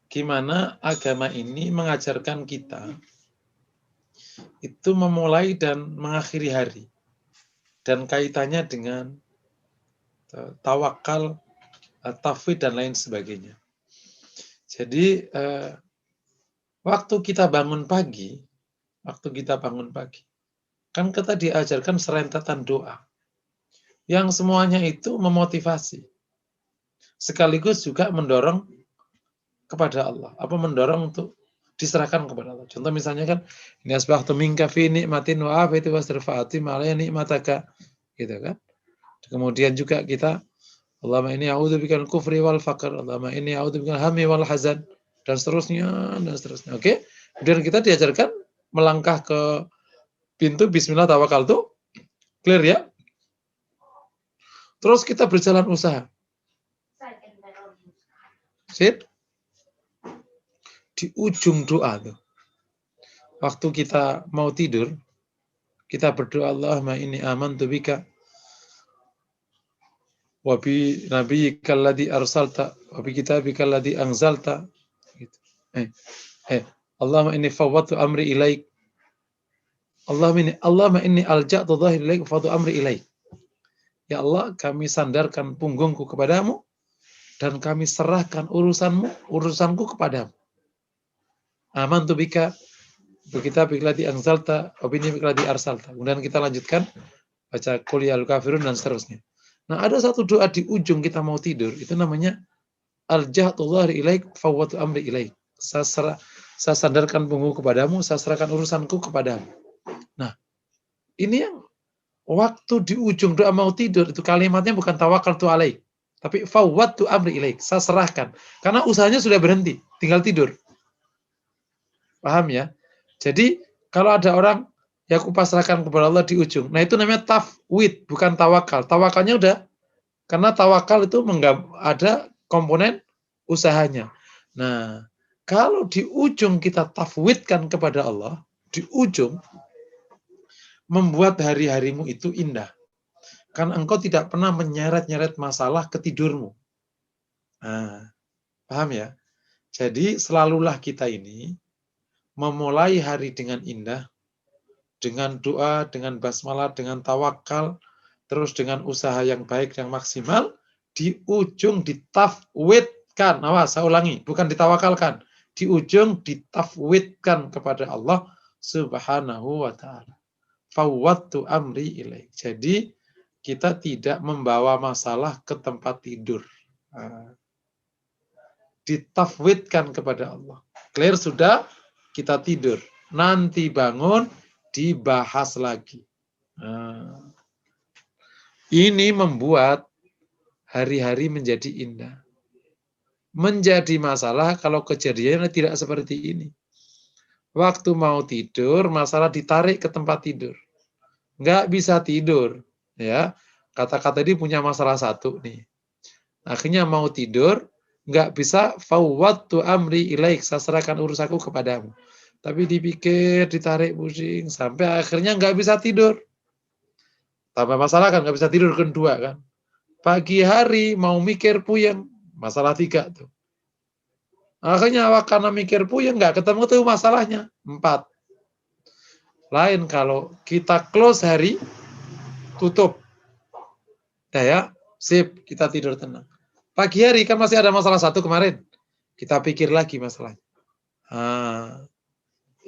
Gimana agama ini mengajarkan kita itu memulai dan mengakhiri hari. Dan kaitannya dengan tawakal, tafwid dan lain sebagainya. Jadi waktu kita bangun pagi, kan kita diajarkan serentetan doa yang semuanya itu memotivasi, sekaligus juga mendorong kepada Allah, mendorong untuk diserahkan kepada Allah. Contoh misalnya kan, ini asbahtu minka fi nikmatin wa afati wasrifati ma'alaya nikmataka, gitu kan. Kemudian juga kita, Allahumma inni a'udzubika minal kufri wal faqr, Allahumma inni a'udzubika minal hammi wal hazan, dan seterusnya. Oke. Kemudian kita diajarkan melangkah ke pintu bismillah tawakkaltu, clear ya? Terus kita berjalan usaha. Sip? Di ujung doa tuh, waktu kita mau tidur, kita berdoa, Allahumma inni amantu bika wa bi nabiyyika alladhi arsalta wa bi kitabika alladhi anzalta. Gitu. Allahumma inni fawwadtu amri ilaik. Allahumma inni alja'tu dhahri ilaik wa fawwadtu amri ilaik. Ya Allah, kami sandarkan punggungku kepadamu dan kami serahkan urusanku kepadamu. Amantu bika kita bikladi anzalta opini bikladi arsalta. Kemudian kita lanjutkan baca qul ya al-kafirun dan seterusnya. Nah, ada satu doa di ujung kita mau tidur, itu namanya alja'tullah ilaik fawwatu amri ilaik. Saya sandarkan punggungku kepadamu, saya serahkan urusanku kepadamu. Nah, ini yang waktu di ujung doa mau tidur itu kalimatnya bukan tawakkaltu alaik, tapi fawwatu amri ilaik. Saya serahkan. Karena usahanya sudah berhenti, tinggal tidur. Paham ya? Jadi kalau ada orang yang aku pasrahkan kepada Allah di ujung, nah itu namanya tafwid, bukan tawakal. Tawakalnya udah, karena tawakal itu ada komponen usahanya. Nah, kalau di ujung kita tafwidkan kepada Allah, di ujung, membuat hari-harimu itu indah. Karena engkau tidak pernah menyeret-nyeret masalah ke tidurmu. Nah, paham ya? Jadi selalulah kita ini memulai hari dengan indah, dengan doa, dengan basmalah, dengan tawakal, terus dengan usaha yang baik, yang maksimal, di ujung ditafwidkan. Awas, saya ulangi, bukan ditawakalkan. Di ujung ditafwidkan kepada Allah Subhanahu wa ta'ala. Fawwadtu amri ilaik. Jadi, kita tidak membawa masalah ke tempat tidur. Ditafwidkan kepada Allah. Clear sudah? Kita tidur, nanti bangun dibahas lagi. Ini membuat hari-hari menjadi indah. Menjadi masalah kalau kejadiannya tidak seperti ini. Waktu mau tidur, masalah ditarik ke tempat tidur. Nggak bisa tidur. Ya, kata-kata ini punya masalah satu nih. Akhirnya mau tidur, nggak bisa fawwadtu amri ilaik, saya serahkan urusanku kepadamu. Tapi dipikir, ditarik pusing, sampai akhirnya nggak bisa tidur. Tambah masalah kan, nggak bisa tidur kedua kan. Pagi hari mau mikir puyeng, masalah 3 tuh. Akhirnya karena mikir puyeng, nggak ketemu tuh masalahnya, 4. Lain kalau kita close hari, tutup. Ya, sip, kita tidur tenang. Pagi hari kan masih ada masalah 1 kemarin. Kita pikir lagi masalahnya.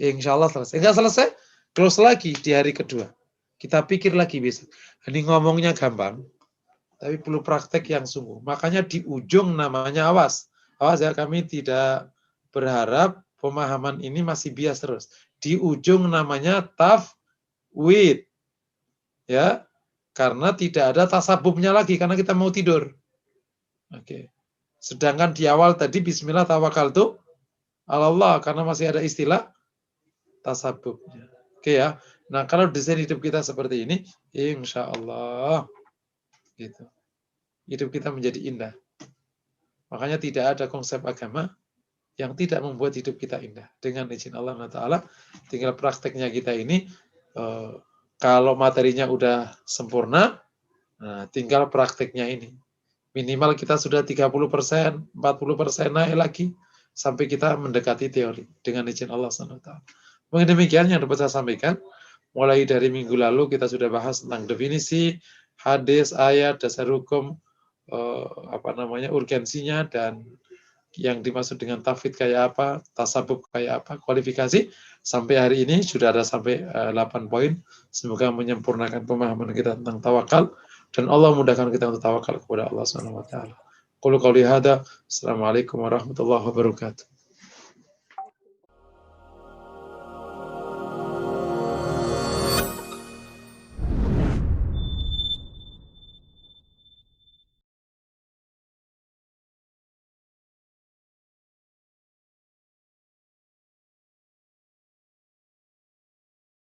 Insya Allah selesai. Enggak selesai, close lagi di hari kedua. Kita pikir lagi besok. Ini ngomongnya gampang, tapi perlu praktek yang sungguh. Makanya di ujung namanya awas. Awas ya, kami tidak berharap pemahaman ini masih bias terus. Di ujung namanya tafwid. Ya, karena tidak ada tasabubnya lagi, karena kita mau tidur. Oke. Sedangkan di awal tadi bismillah tawakkaltu ala Allah, karena masih ada istilah tasabubnya. Oke ya. Nah, kalau desain hidup kita seperti ini, insya Allah gitu. Hidup kita menjadi indah. Makanya tidak ada konsep agama yang tidak membuat hidup kita indah. Dengan izin Allah Taala, tinggal prakteknya kita ini, kalau materinya udah sempurna, nah, tinggal prakteknya ini. Minimal kita sudah 30%, 40% naik lagi, sampai kita mendekati teori. Dengan izin Allah SWT. Mungkin demikian yang dapat saya sampaikan. Mulai dari minggu lalu kita sudah bahas tentang definisi, hadis, ayat, dasar hukum, urgensinya dan yang dimaksud dengan tafwid kayak apa, tasabuk kayak apa, kualifikasi. Sampai hari ini sudah ada sampai 8 poin. Semoga menyempurnakan pemahaman kita tentang tawakal dan Allah mudahkan kita untuk tawakal kepada Allah Subhanahu wa taala. Qul qouli hadza. Assalamualaikum warahmatullahi wabarakatuh.